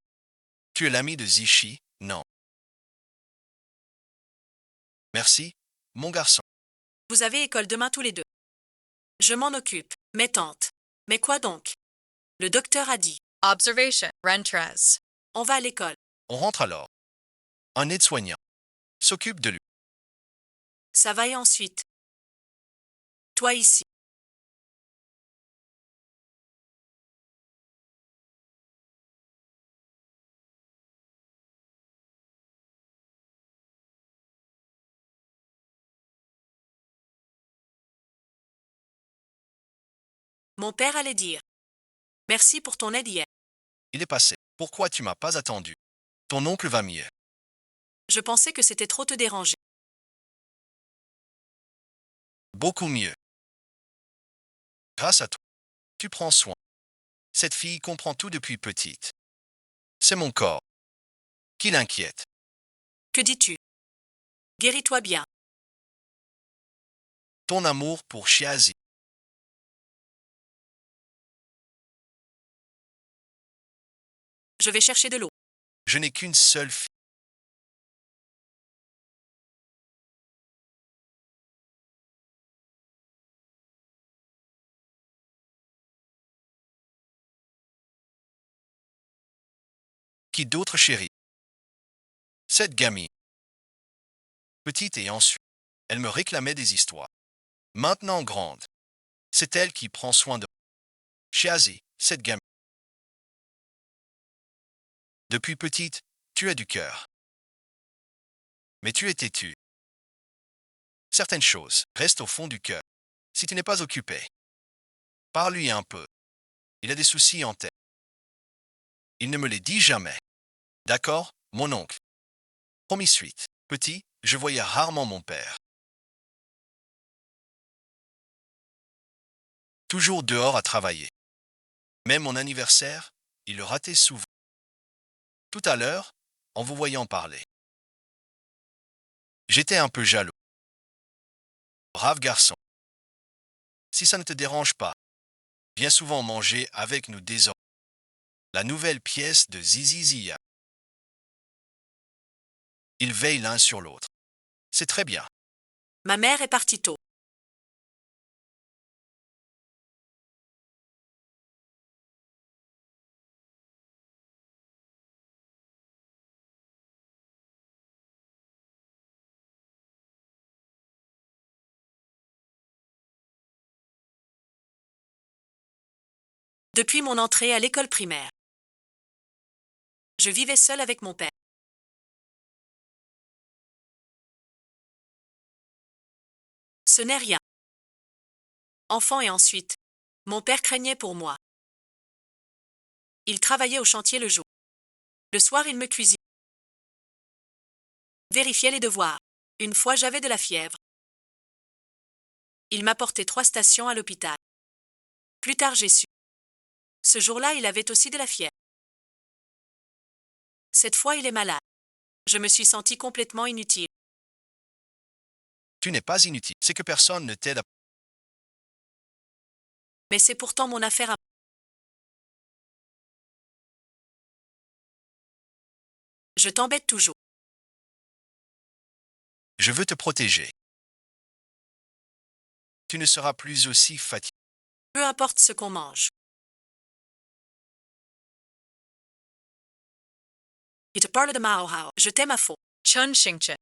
Tu es l'ami de Zichi, non? Merci, mon garçon. Vous avez école demain tous les deux. Je m'en occupe. Mes tantes. Mais quoi donc? Le docteur a dit. Observation. Rentrez. On va à l'école. On rentre alors. Un aide-soignant s'occupe de lui. Ça va et ensuite. Toi ici. Mon père allait dire. Merci pour ton aide hier. Il est passé. Pourquoi tu m'as pas attendu? Ton oncle va mieux. Je pensais que c'était trop te déranger. Beaucoup mieux. Grâce à toi. Tu prends soin. Cette fille comprend tout depuis petite. C'est mon corps qui l'inquiète. Que dis-tu? Guéris-toi bien. Ton amour pour Chiazi. Je vais chercher de l'eau. Je n'ai qu'une seule fille. Qui d'autre chérie? Cette gamine. Petite et ensuite, elle me réclamait des histoires. Maintenant grande, c'est elle qui prend soin de moi. Chiazi, cette gamine. Depuis petite, tu as du cœur. Mais tu es têtu. Certaines choses restent au fond du cœur. Si tu n'es pas occupé, parle-lui un peu. Il a des soucis en tête. Il ne me les dit jamais. D'accord, mon oncle. Promis suite. Petit, je voyais rarement mon père. Toujours dehors à travailler. Même mon anniversaire, il le ratait souvent. Tout à l'heure, en vous voyant parler. J'étais un peu jaloux. Brave garçon. Si ça ne te dérange pas, viens souvent manger avec nous désormais. La nouvelle pièce de Zizi Zia. Ils veillent l'un sur l'autre. C'est très bien. Ma mère est partie tôt. Depuis mon entrée à l'école primaire. Je vivais seule avec mon père. Ce n'est rien. Enfant et ensuite. Mon père craignait pour moi. Il travaillait au chantier le jour. Le soir, il me cuisinait. Vérifiait les devoirs. Une fois, j'avais de la fièvre. Il m'apportait 3 stations à l'hôpital. Plus tard, j'ai su. Ce jour-là, il avait aussi de la fièvre. Cette fois, il est malade. Je me suis sentie complètement inutile. Tu n'es pas inutile. C'est que personne ne t'aide à... Mais c'est pourtant mon affaire à... Je t'embête toujours. Je veux te protéger. Tu ne seras plus aussi fatigué. Peu importe ce qu'on mange. Il te parle de Mao Hao. Je t'aime à fond. Chun Xingchen.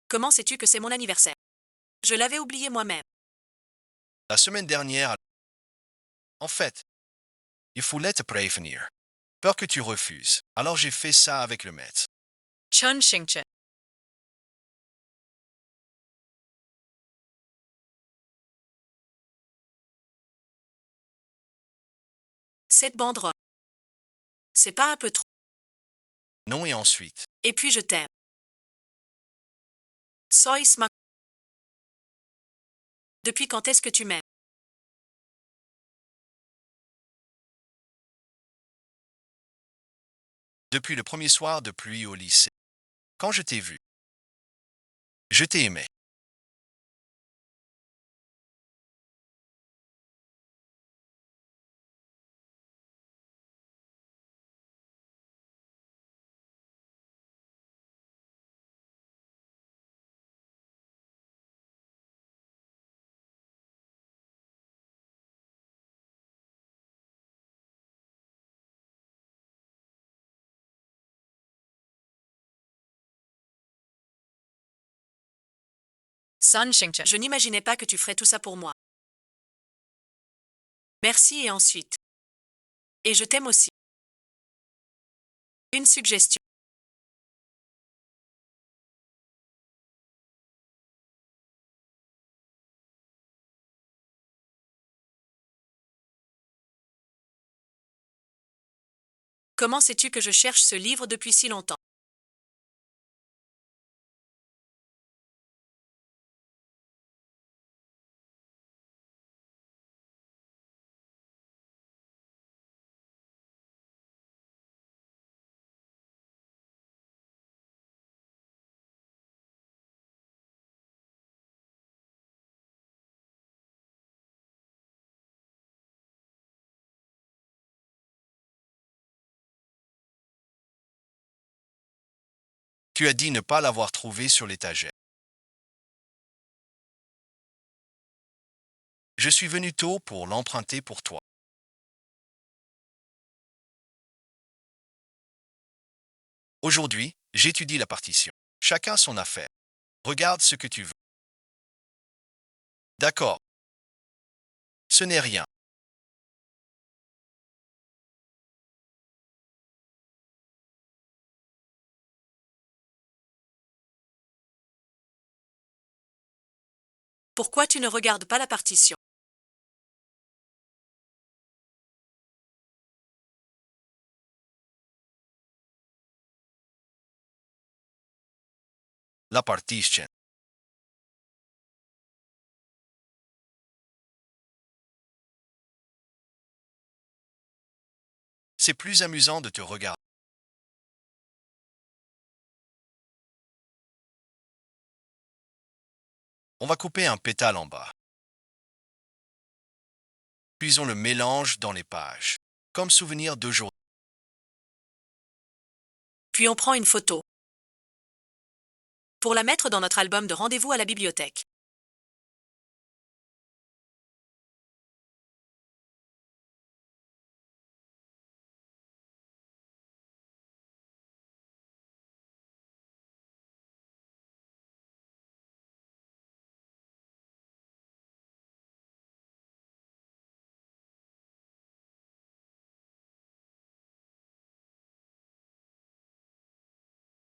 Comment sais-tu que c'est mon anniversaire? Je l'avais oublié moi-même. La semaine dernière, en fait, il voulait te prévenir. Peur que tu refuses. Alors j'ai fait ça avec le maître. Chun Xingchen. Cette banderole. C'est pas un peu trop. Non et ensuite. Et puis je t'aime. Sois ma. Depuis quand est-ce que tu m'aimes? Depuis le premier soir de pluie au lycée. Quand je t'ai vu. Je t'ai aimé. Sun Xingchen. Je n'imaginais pas que tu ferais tout ça pour moi. Merci et ensuite. Et je t'aime aussi. Une suggestion. Comment sais-tu que je cherche ce livre depuis si longtemps? Tu as dit ne pas l'avoir trouvé sur l'étagère. Je suis venu tôt pour l'emprunter pour toi. Aujourd'hui, j'étudie la partition. Chacun son affaire. Regarde ce que tu veux. D'accord. Ce n'est rien. Pourquoi tu ne regardes pas la partition? La partition. C'est plus amusant de te regarder. On va couper un pétale en bas. Puis on le mélange dans les pages, comme souvenir d'aujourd'hui. Puis on prend une photo. Pour la mettre dans notre album de rendez-vous à la bibliothèque.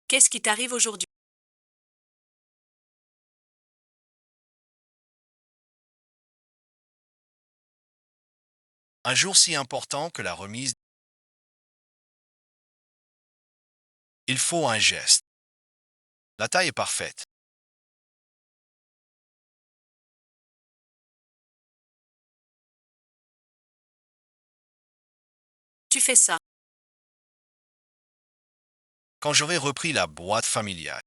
Qu'est-ce qui t'arrive aujourd'hui? Un jour si important que la remise. Il faut un geste. La taille est parfaite. Tu fais ça. Quand j'aurai repris la boîte familiale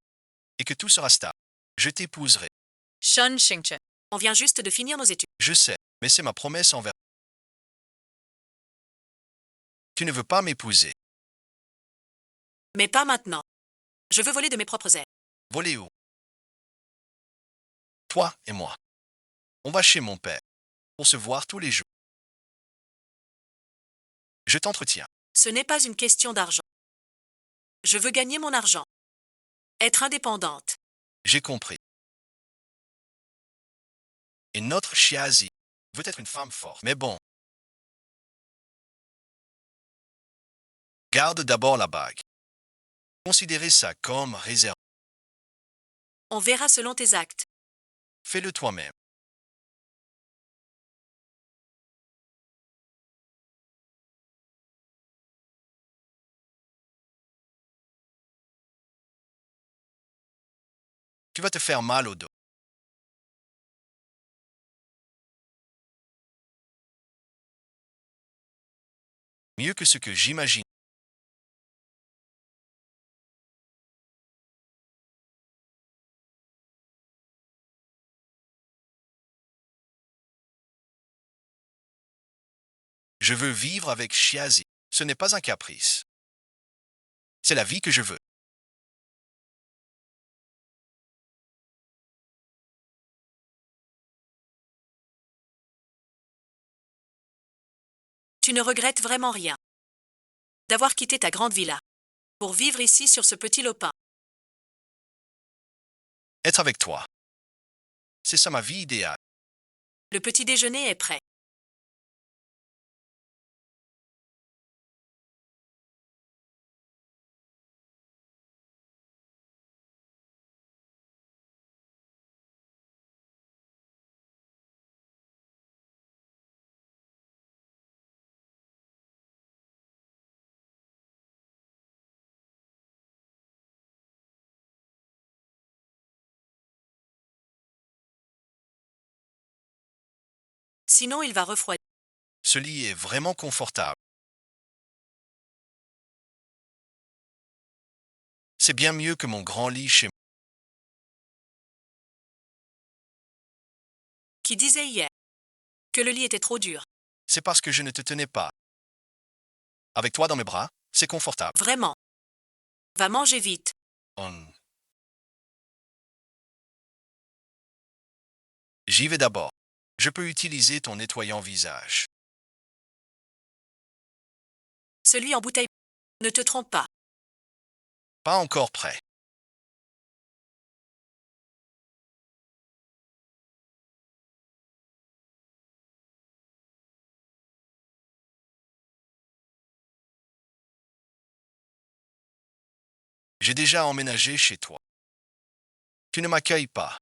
et que tout sera stable, je t'épouserai. Shun Xingchen. On vient juste de finir nos études. Je sais, mais c'est ma promesse envers Tu ne veux pas m'épouser. Mais pas maintenant. Je veux voler de mes propres ailes. Voler où? Toi et moi. On va chez mon père pour se voir tous les jours. Je t'entretiens. Ce n'est pas une question d'argent. Je veux gagner mon argent. Être indépendante. J'ai compris. Et notre Chiazi veut être une femme forte. Mais bon. Garde d'abord la bague. Considérez ça comme réservé. On verra selon tes actes. Fais-le toi-même. Tu vas te faire mal au dos. Mieux que ce que j'imagine. Je veux vivre avec Chiazi. Ce n'est pas un caprice. C'est la vie que je veux. Tu ne regrettes vraiment rien. D'avoir quitté ta grande villa. Pour vivre ici sur ce petit lopin. Être avec toi. C'est ça ma vie idéale. Le petit déjeuner est prêt. Sinon, il va refroidir. Ce lit est vraiment confortable. C'est bien mieux que mon grand lit chez moi. Qui disait hier que le lit était trop dur. C'est parce que je ne te tenais pas. Avec toi dans mes bras, c'est confortable. Vraiment. Va manger vite. Hum. J'y vais d'abord. Je peux utiliser ton nettoyant visage. Celui en bouteille. Ne te trompe pas. Pas encore prêt. J'ai déjà emménagé chez toi. Tu ne m'accueilles pas.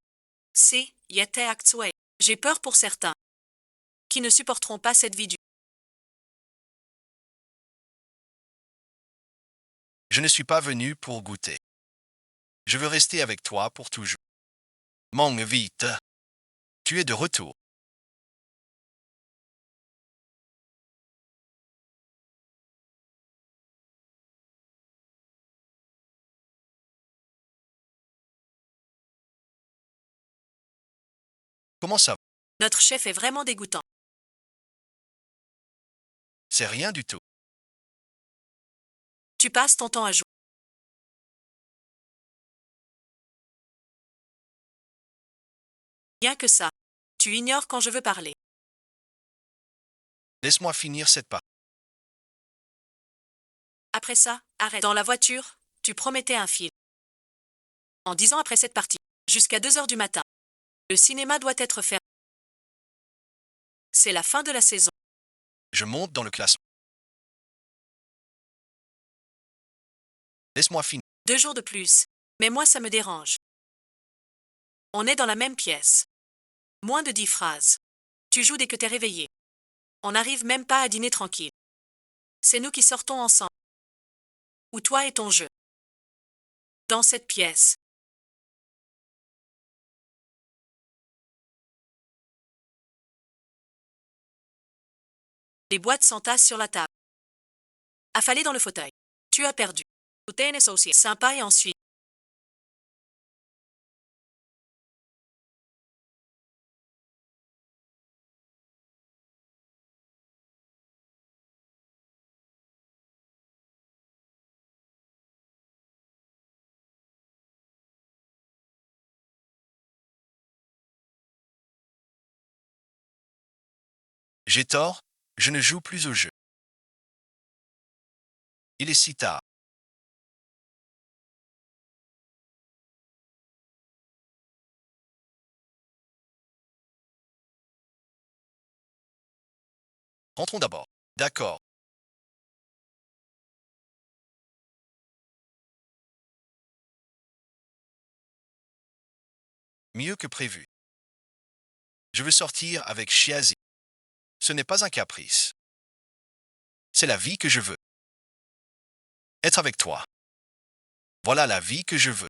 C'est Yete Actuel. J'ai peur pour certains qui ne supporteront pas cette vie dure. Je ne suis pas venu pour goûter. Je veux rester avec toi pour toujours. Mange vite. Tu es de retour. Comment ça va? Notre chef est vraiment dégoûtant. C'est rien du tout. Tu passes ton temps à jouer. Bien que ça. Tu ignores quand je veux parler. Laisse-moi finir cette partie. Après ça, arrête. Dans la voiture, tu promettais un film. En disant après cette partie, jusqu'à 2 heures du matin, le cinéma doit être fermé. C'est la fin de la saison. Je monte dans le classement. Laisse-moi finir. 2 jours de plus. Mais moi, ça me dérange. On est dans la même pièce. Moins de 10 phrases. Tu joues dès que t'es réveillé. On n'arrive même pas à dîner tranquille. C'est nous qui sortons ensemble. Ou toi et ton jeu. Dans cette pièce. Les boîtes s'entassent sur la table. Affalé dans le fauteuil. Tu as perdu. Tout est associé. Sympa et ensuite. J'ai tort, je ne joue plus au jeu. Il est si tard. Rentrons d'abord. D'accord. Mieux que prévu. Je veux sortir avec Chiazi. Ce n'est pas un caprice. C'est la vie que je veux. Être avec toi. Voilà la vie que je veux.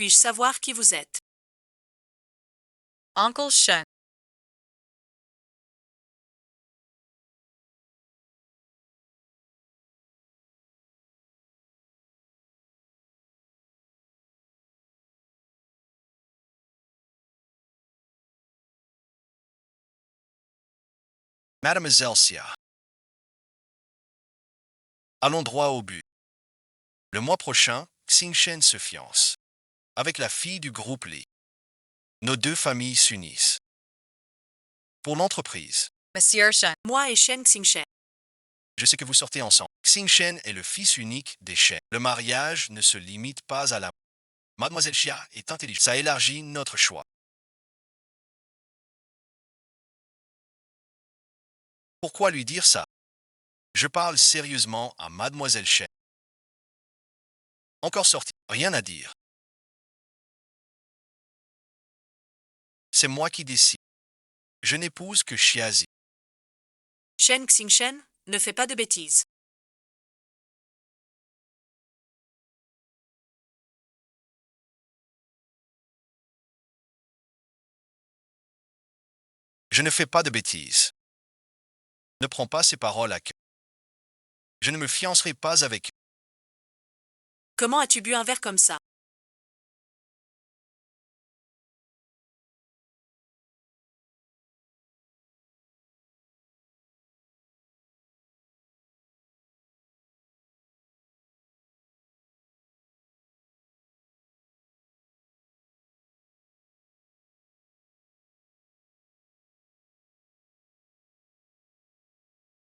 Puis-je savoir qui vous êtes? Uncle Shen. Mademoiselle Xia. Allons droit au but. Le mois prochain, Xingchen se fiance. Avec la fille du groupe Li. Nos deux familles s'unissent. Pour l'entreprise, Monsieur Shen. Moi et Shen Xingchen. je sais que vous sortez ensemble. Xingchen est le fils unique des Shen. Le mariage ne se limite pas à la... Mademoiselle Xia est intelligente. Ça élargit notre choix. Pourquoi lui dire ça? Je parle sérieusement à Mademoiselle Shen. Encore sorti, rien à dire. C'est moi qui décide. Je n'épouse que Chiazi. Shen Xingchen, ne fais pas de bêtises. Je ne fais pas de bêtises. Ne prends pas ces paroles à cœur. Je ne me fiancerai pas avec eux. Comment as-tu bu un verre comme ça?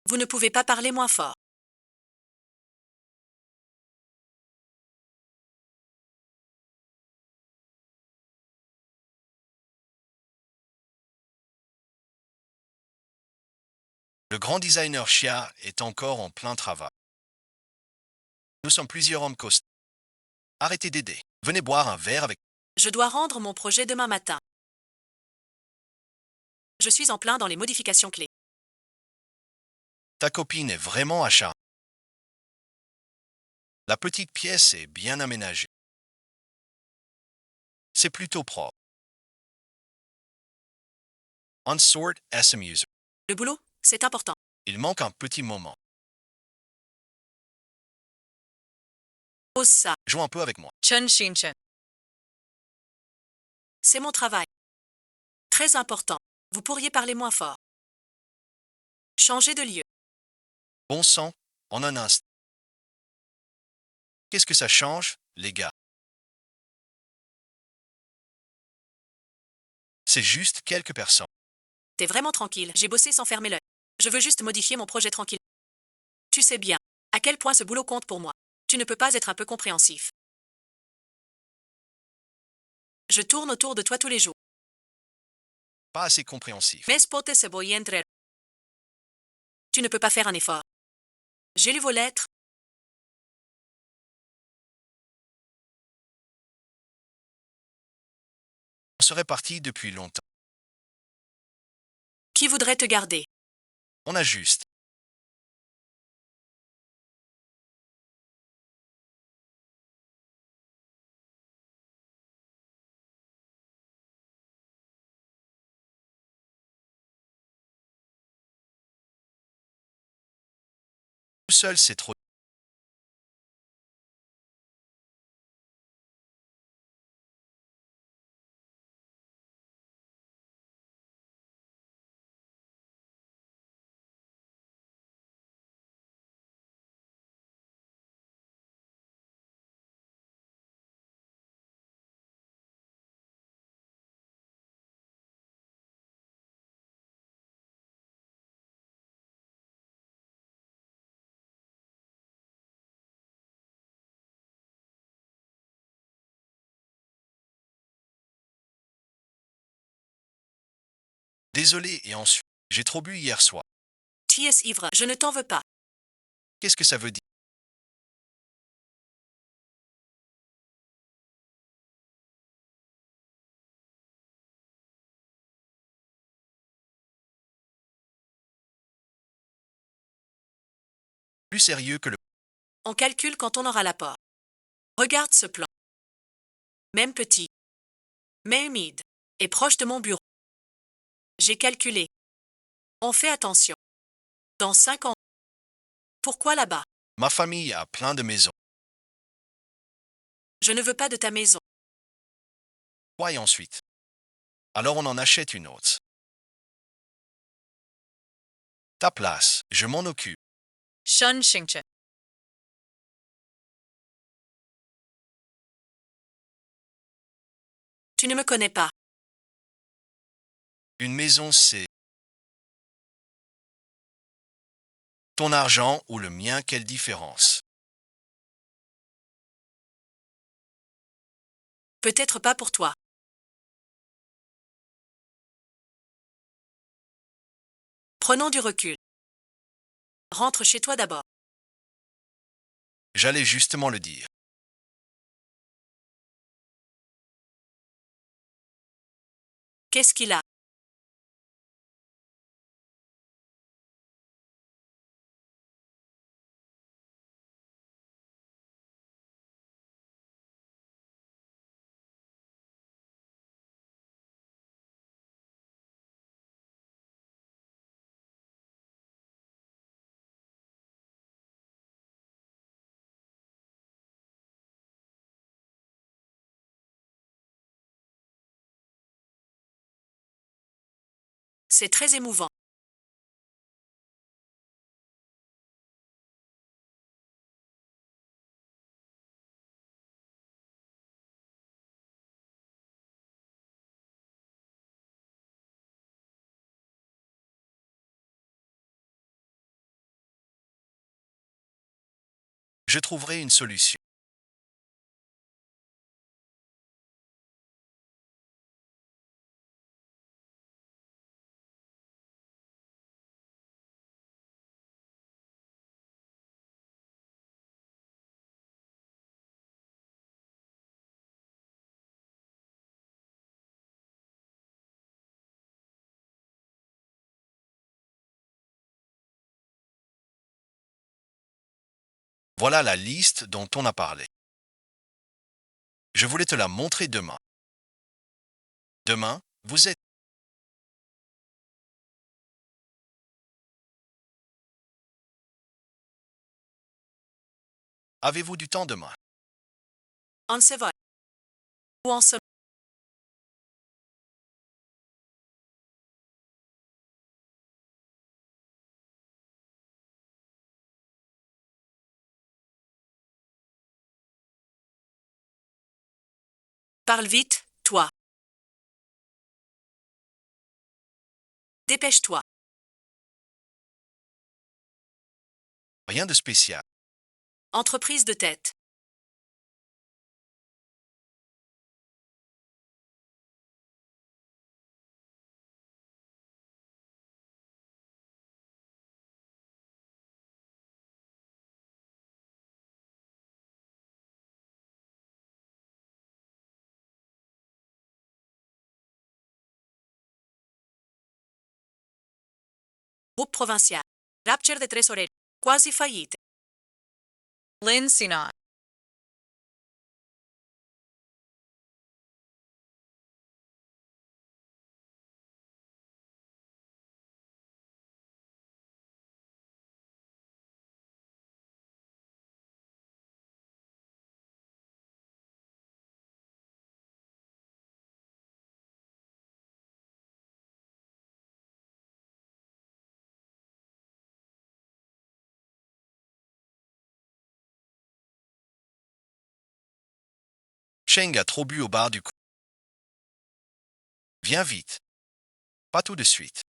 Vous ne pouvez pas parler moins fort. Le grand designer Chia est encore en plein travail. Nous sommes plusieurs hommes costauds. Arrêtez d'aider. Venez boire un verre avec... Je dois rendre mon projet demain matin. Je suis en plein dans les modifications clés. Ta copine est vraiment acharnée. La petite pièce est bien aménagée. C'est plutôt propre. On sort SMUs. Le boulot, c'est important. Il manque un petit moment. Ose ça. Joue un peu avec moi. Chen Xingchen. C'est mon travail. Très important. Vous pourriez parler moins fort. Changez de lieu. Bon sang, en un instant. Qu'est-ce que ça change, les gars? C'est juste quelques personnes. T'es vraiment tranquille. J'ai bossé sans fermer l'œil. Je veux juste modifier mon projet tranquille. Tu sais bien à quel point ce boulot compte pour moi. Tu ne peux pas être un peu compréhensif. Je tourne autour de toi tous les jours. Pas assez compréhensif. Mes potes se voy entre. Tu ne peux pas faire un effort. J'ai lu vos lettres. On serait parti depuis longtemps. Qui voudrait te garder? On a juste. seul, c'est trop. Désolé et ensuite, j'ai trop bu hier soir. T.S. ivre, je ne t'en veux pas. Qu'est-ce que ça veut dire? Plus sérieux que le. On calcule quand on aura l'apport. Regarde ce plan. Même petit, mais humide, et proche de mon bureau. J'ai calculé. On fait attention. Dans 5 ans. Pourquoi là-bas? Ma famille a plein de maisons. Je ne veux pas de ta maison. Quoi et ensuite? Alors on en achète une autre. Ta place, je m'en occupe. Shun Shingchen. Tu ne me connais pas. Une maison, c'est ton argent ou le mien, quelle différence? Peut-être pas pour toi. Prenons du recul. Rentre chez toi d'abord. J'allais justement le dire. Qu'est-ce qu'il a? C'est très émouvant. Je trouverai une solution. Voilà la liste dont on a parlé. Je voulais te la montrer demain. Demain, vous êtes. Avez-vous du temps demain? On se voit. Ou en ce Parle vite, toi. Dépêche-toi. Rien de spécial. Entreprise de tête. Groupe provincial. Rapture de trésorerie. Quasi faillite. Lin Sinan. Cheng a trop bu au bar du coin. Viens vite. Pas tout de suite.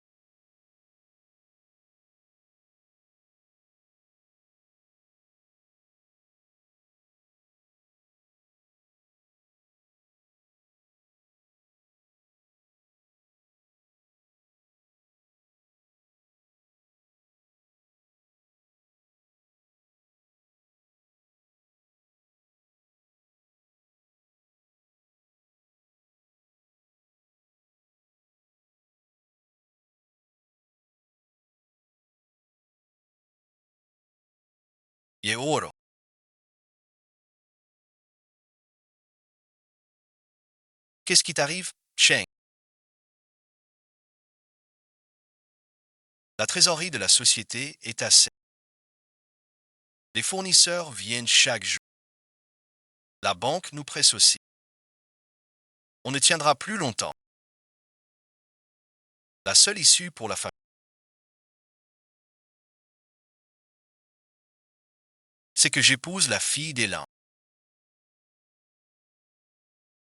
Ye oro. Qu'est-ce qui t'arrive, Cheng? La trésorerie de la société est à sec. Les fournisseurs viennent chaque jour. La banque nous presse aussi. On ne tiendra plus longtemps. La seule issue pour la famille, c'est que j'épouse la fille d'Elan.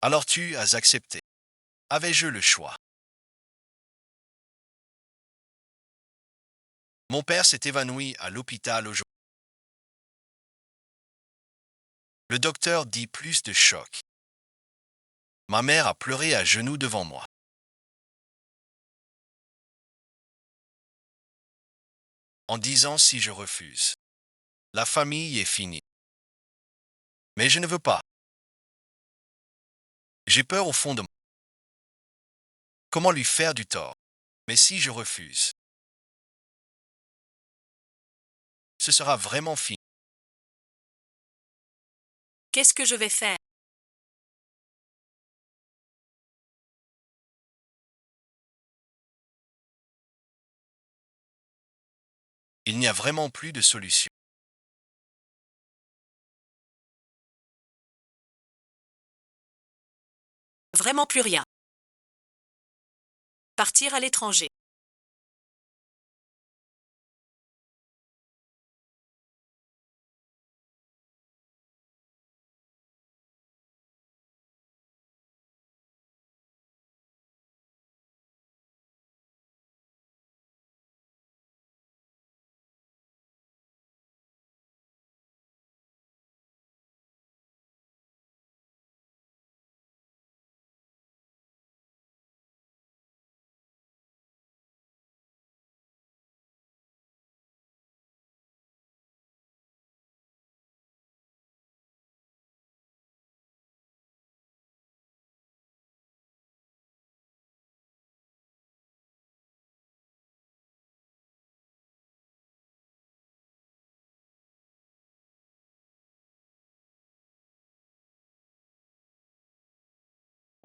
Alors tu as accepté. Avais-je le choix? Mon père s'est évanoui à l'hôpital aujourd'hui. Le docteur dit plus de choc. Ma mère a pleuré à genoux devant moi. En disant si je refuse. La famille est finie. Mais je ne veux pas. J'ai peur au fond de moi. Comment lui faire du tort? Mais si je refuse, ce sera vraiment fini. Qu'est-ce que je vais faire? Il n'y a vraiment plus de solution. Vraiment plus rien. Partir à l'étranger.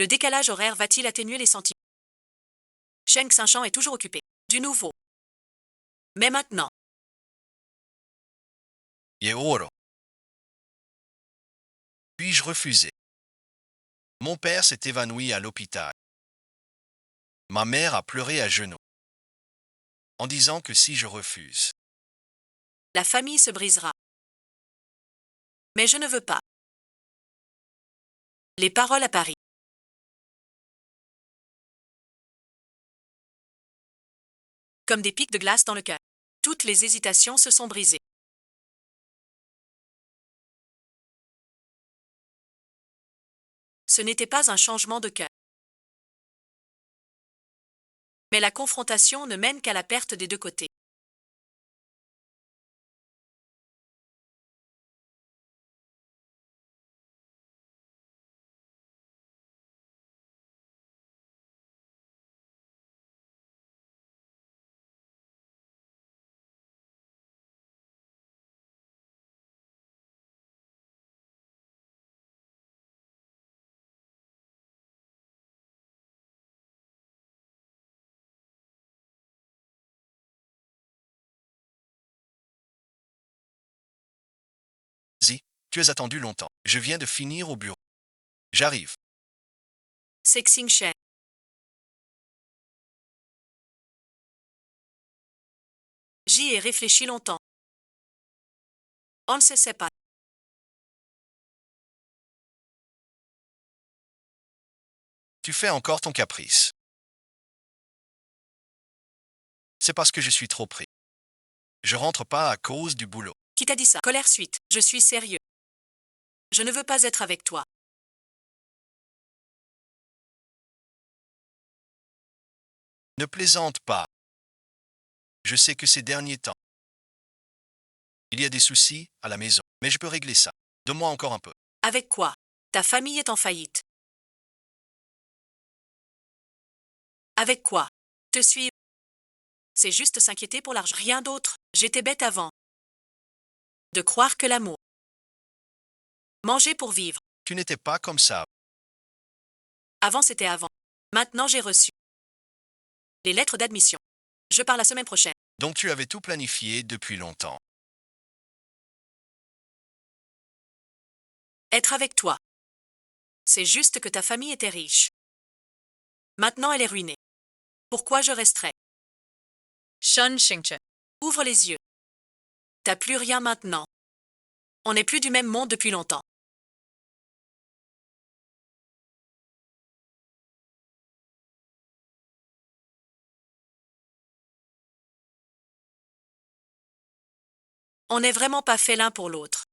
Le décalage horaire va-t-il atténuer les sentiments? Cheng Xinchan est toujours occupé. Du nouveau. Mais maintenant. Ye oro. Puis-je refuser? Mon père s'est évanoui à l'hôpital. Ma mère a pleuré à genoux. En disant que si je refuse, La famille se brisera. Mais je ne veux pas. Les paroles à Paris. Comme des pics de glace dans le cœur. Toutes les hésitations se sont brisées. Ce n'était pas un changement de cœur. Mais la confrontation ne mène qu'à la perte des deux côtés. tu as attendu longtemps. Je viens de finir au bureau. J'arrive. C'est Xing Shen. J'y ai réfléchi longtemps. On ne se sait pas. Tu fais encore ton caprice. C'est parce que je suis trop pris. Je rentre pas à cause du boulot. Qui t'a dit ça? Colère suite. Je suis sérieux. Je ne veux pas être avec toi. Ne plaisante pas. Je sais que ces derniers temps, il y a des soucis à la maison, mais je peux régler ça. Donne-moi encore un peu. Avec quoi? Ta famille est en faillite. Avec quoi? Te suivre. C'est juste s'inquiéter pour l'argent. Rien d'autre. J'étais bête avant. De croire que l'amour. Manger pour vivre. Tu n'étais pas comme ça. Avant c'était avant. Maintenant j'ai reçu. Les lettres d'admission. Je pars la semaine prochaine. Donc tu avais tout planifié depuis longtemps. Être avec toi. C'est juste que ta famille était riche. Maintenant elle est ruinée. Pourquoi je resterai? Shun Xingchen. Ouvre les yeux. T'as plus rien maintenant. On n'est plus du même monde depuis longtemps. On n'est vraiment pas fait l'un pour l'autre.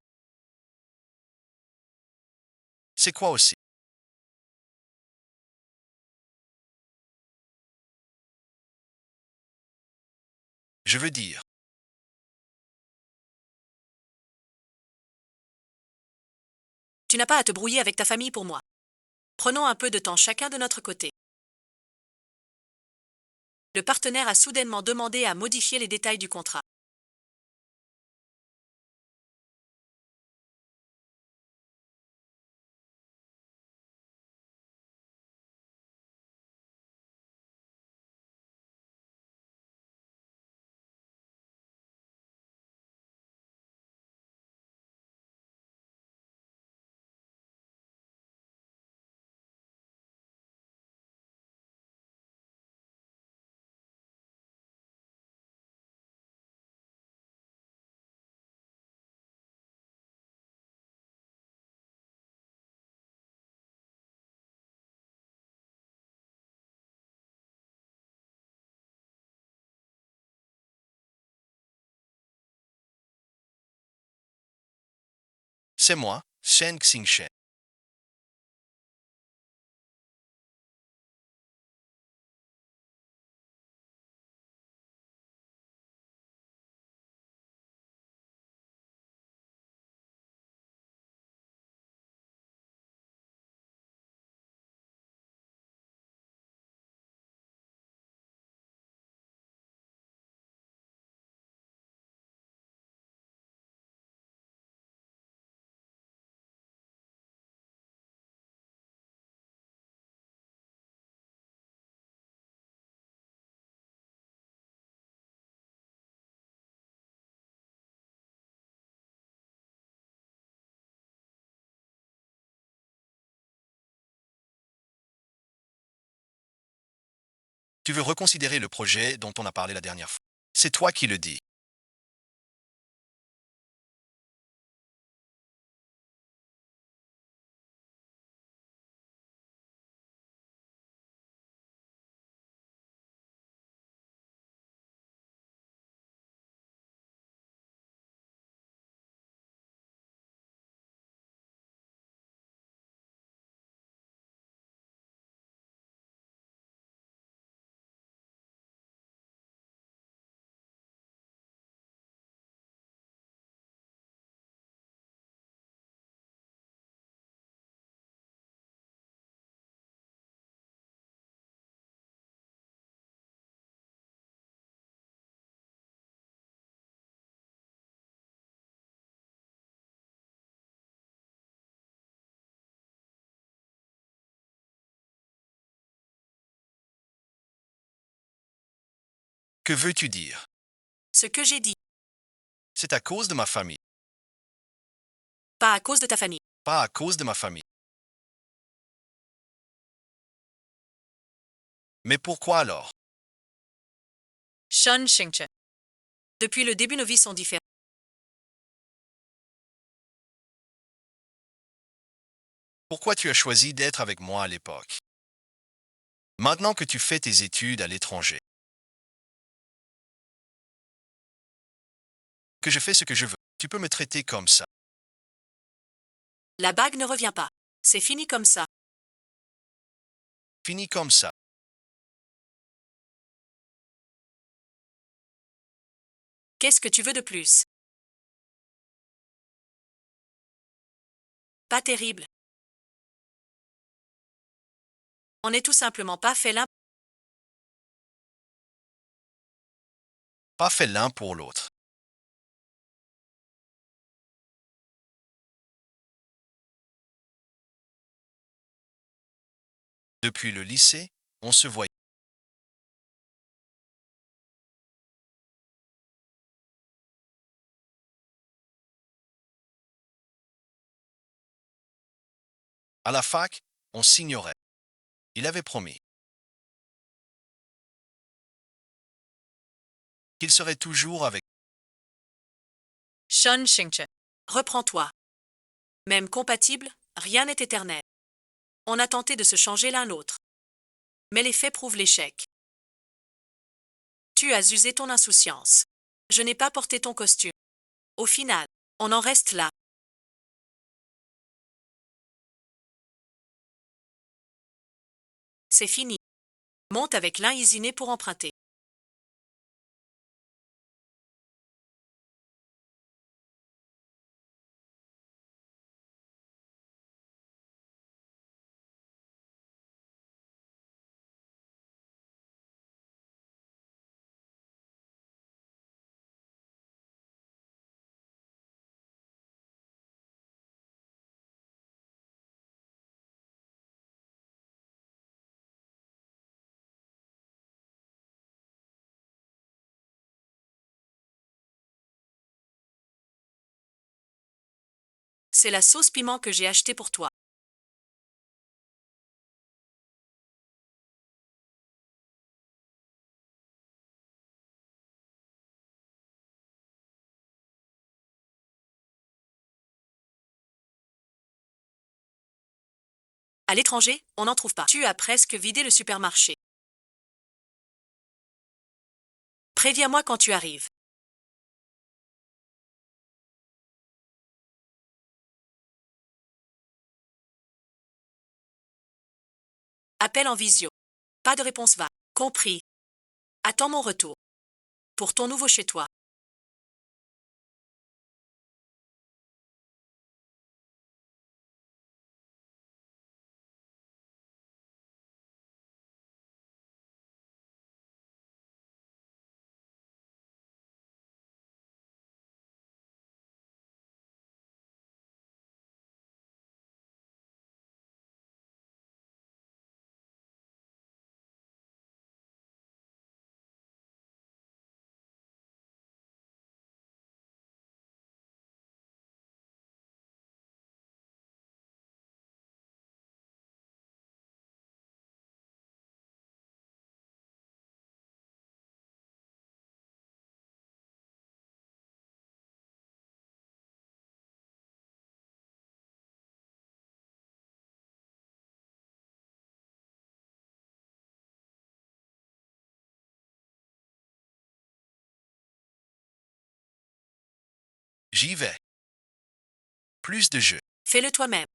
C'est quoi aussi? Je veux dire, Tu n'as pas à te brouiller avec ta famille pour moi. Prenons un peu de temps chacun de notre côté. Le partenaire a soudainement demandé à modifier les détails du contrat. c'est moi, Shen Xingchen. Tu veux reconsidérer le projet dont on a parlé la dernière fois. C'est toi qui le dis. Que veux-tu dire? Ce que j'ai dit, C'est à cause de ma famille, pas à cause de ta famille. pas à cause de ma famille. Mais pourquoi alors? Shun Xingchen. Depuis le début, nos vies sont différentes. Pourquoi tu as choisi d'être avec moi à l'époque? Maintenant que tu fais tes études à l'étranger, que je fais ce que je veux, tu peux me traiter comme ça. La bague ne revient pas. C'est fini comme ça. Fini comme ça. Qu'est-ce que tu veux de plus? Pas terrible. On n'est tout simplement pas fait l'un. Pas fait l'un pour l'autre. Depuis le lycée, on se voyait. À la fac, on s'ignorait. Il avait promis qu'il serait toujours avec. Shun Xingchen. Reprends-toi. Même compatible, rien n'est éternel. On a tenté de se changer l'un l'autre. Mais les faits prouvent l'échec. Tu as usé ton insouciance. Je n'ai pas porté ton costume. Au final, on en reste là. C'est fini. Monte avec l'un isiné pour emprunter. C'est la sauce piment que j'ai achetée pour toi. À l'étranger, on n'en trouve pas. Tu as presque vidé le supermarché. Préviens-moi quand tu arrives. Appel en visio. Pas de réponse va. Compris. Attends mon retour. Pour ton nouveau chez toi. J'y vais. Plus de jeux. Fais-le toi-même.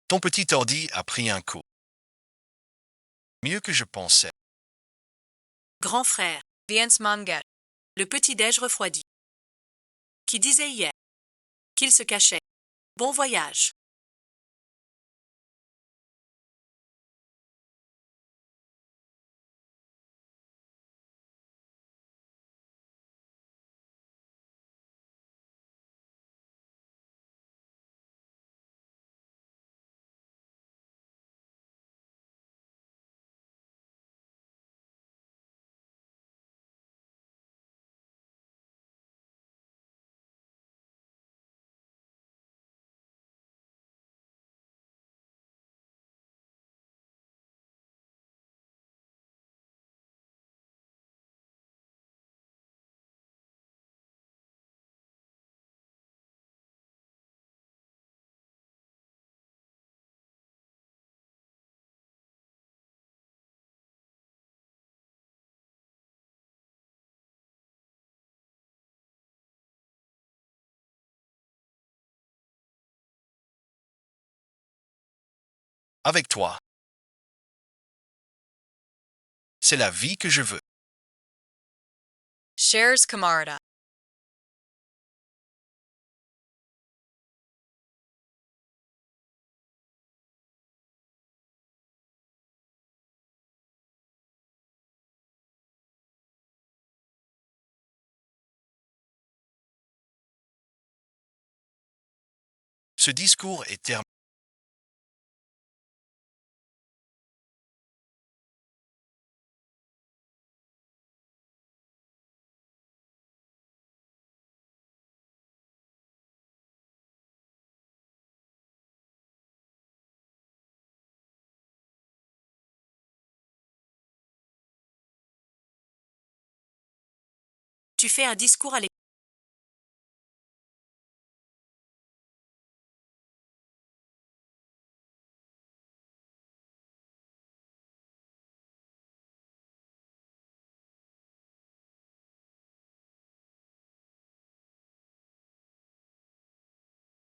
Ton petit ordi a pris un coup. Mieux que je pensais. Grand frère. Viens Mangal. Le petit-déj refroidi. Qui disait hier qu'il se cachait. Bon voyage. Avec toi. C'est la vie que je veux. Shares Camarada. Ce discours est terminé. Tu fais un discours à l'école.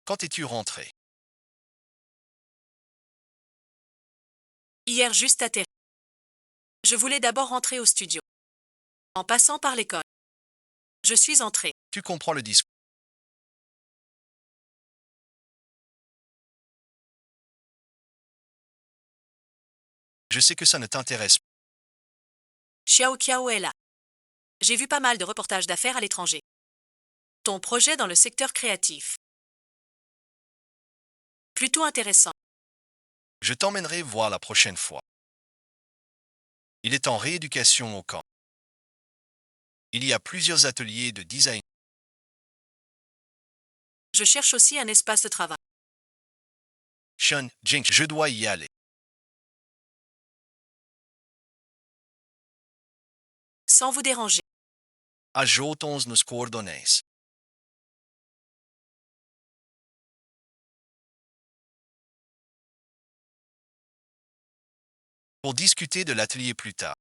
Quand es-tu rentré? Hier juste atterri. Je voulais d'abord rentrer au studio. En passant par l'école. Je suis entré. Tu comprends le discours. Je sais que ça ne t'intéresse pas. Xiao Kiao est là. J'ai vu pas mal de reportages d'affaires à l'étranger. Ton projet dans le secteur créatif. Plutôt intéressant. Je t'emmènerai voir la prochaine fois. Il est en rééducation au camp. Il y a plusieurs ateliers de design. Je cherche aussi un espace de travail. Sean, Jink, je dois y aller. Sans vous déranger. Ajoutons nos coordonnées. Pour discuter de l'atelier plus tard.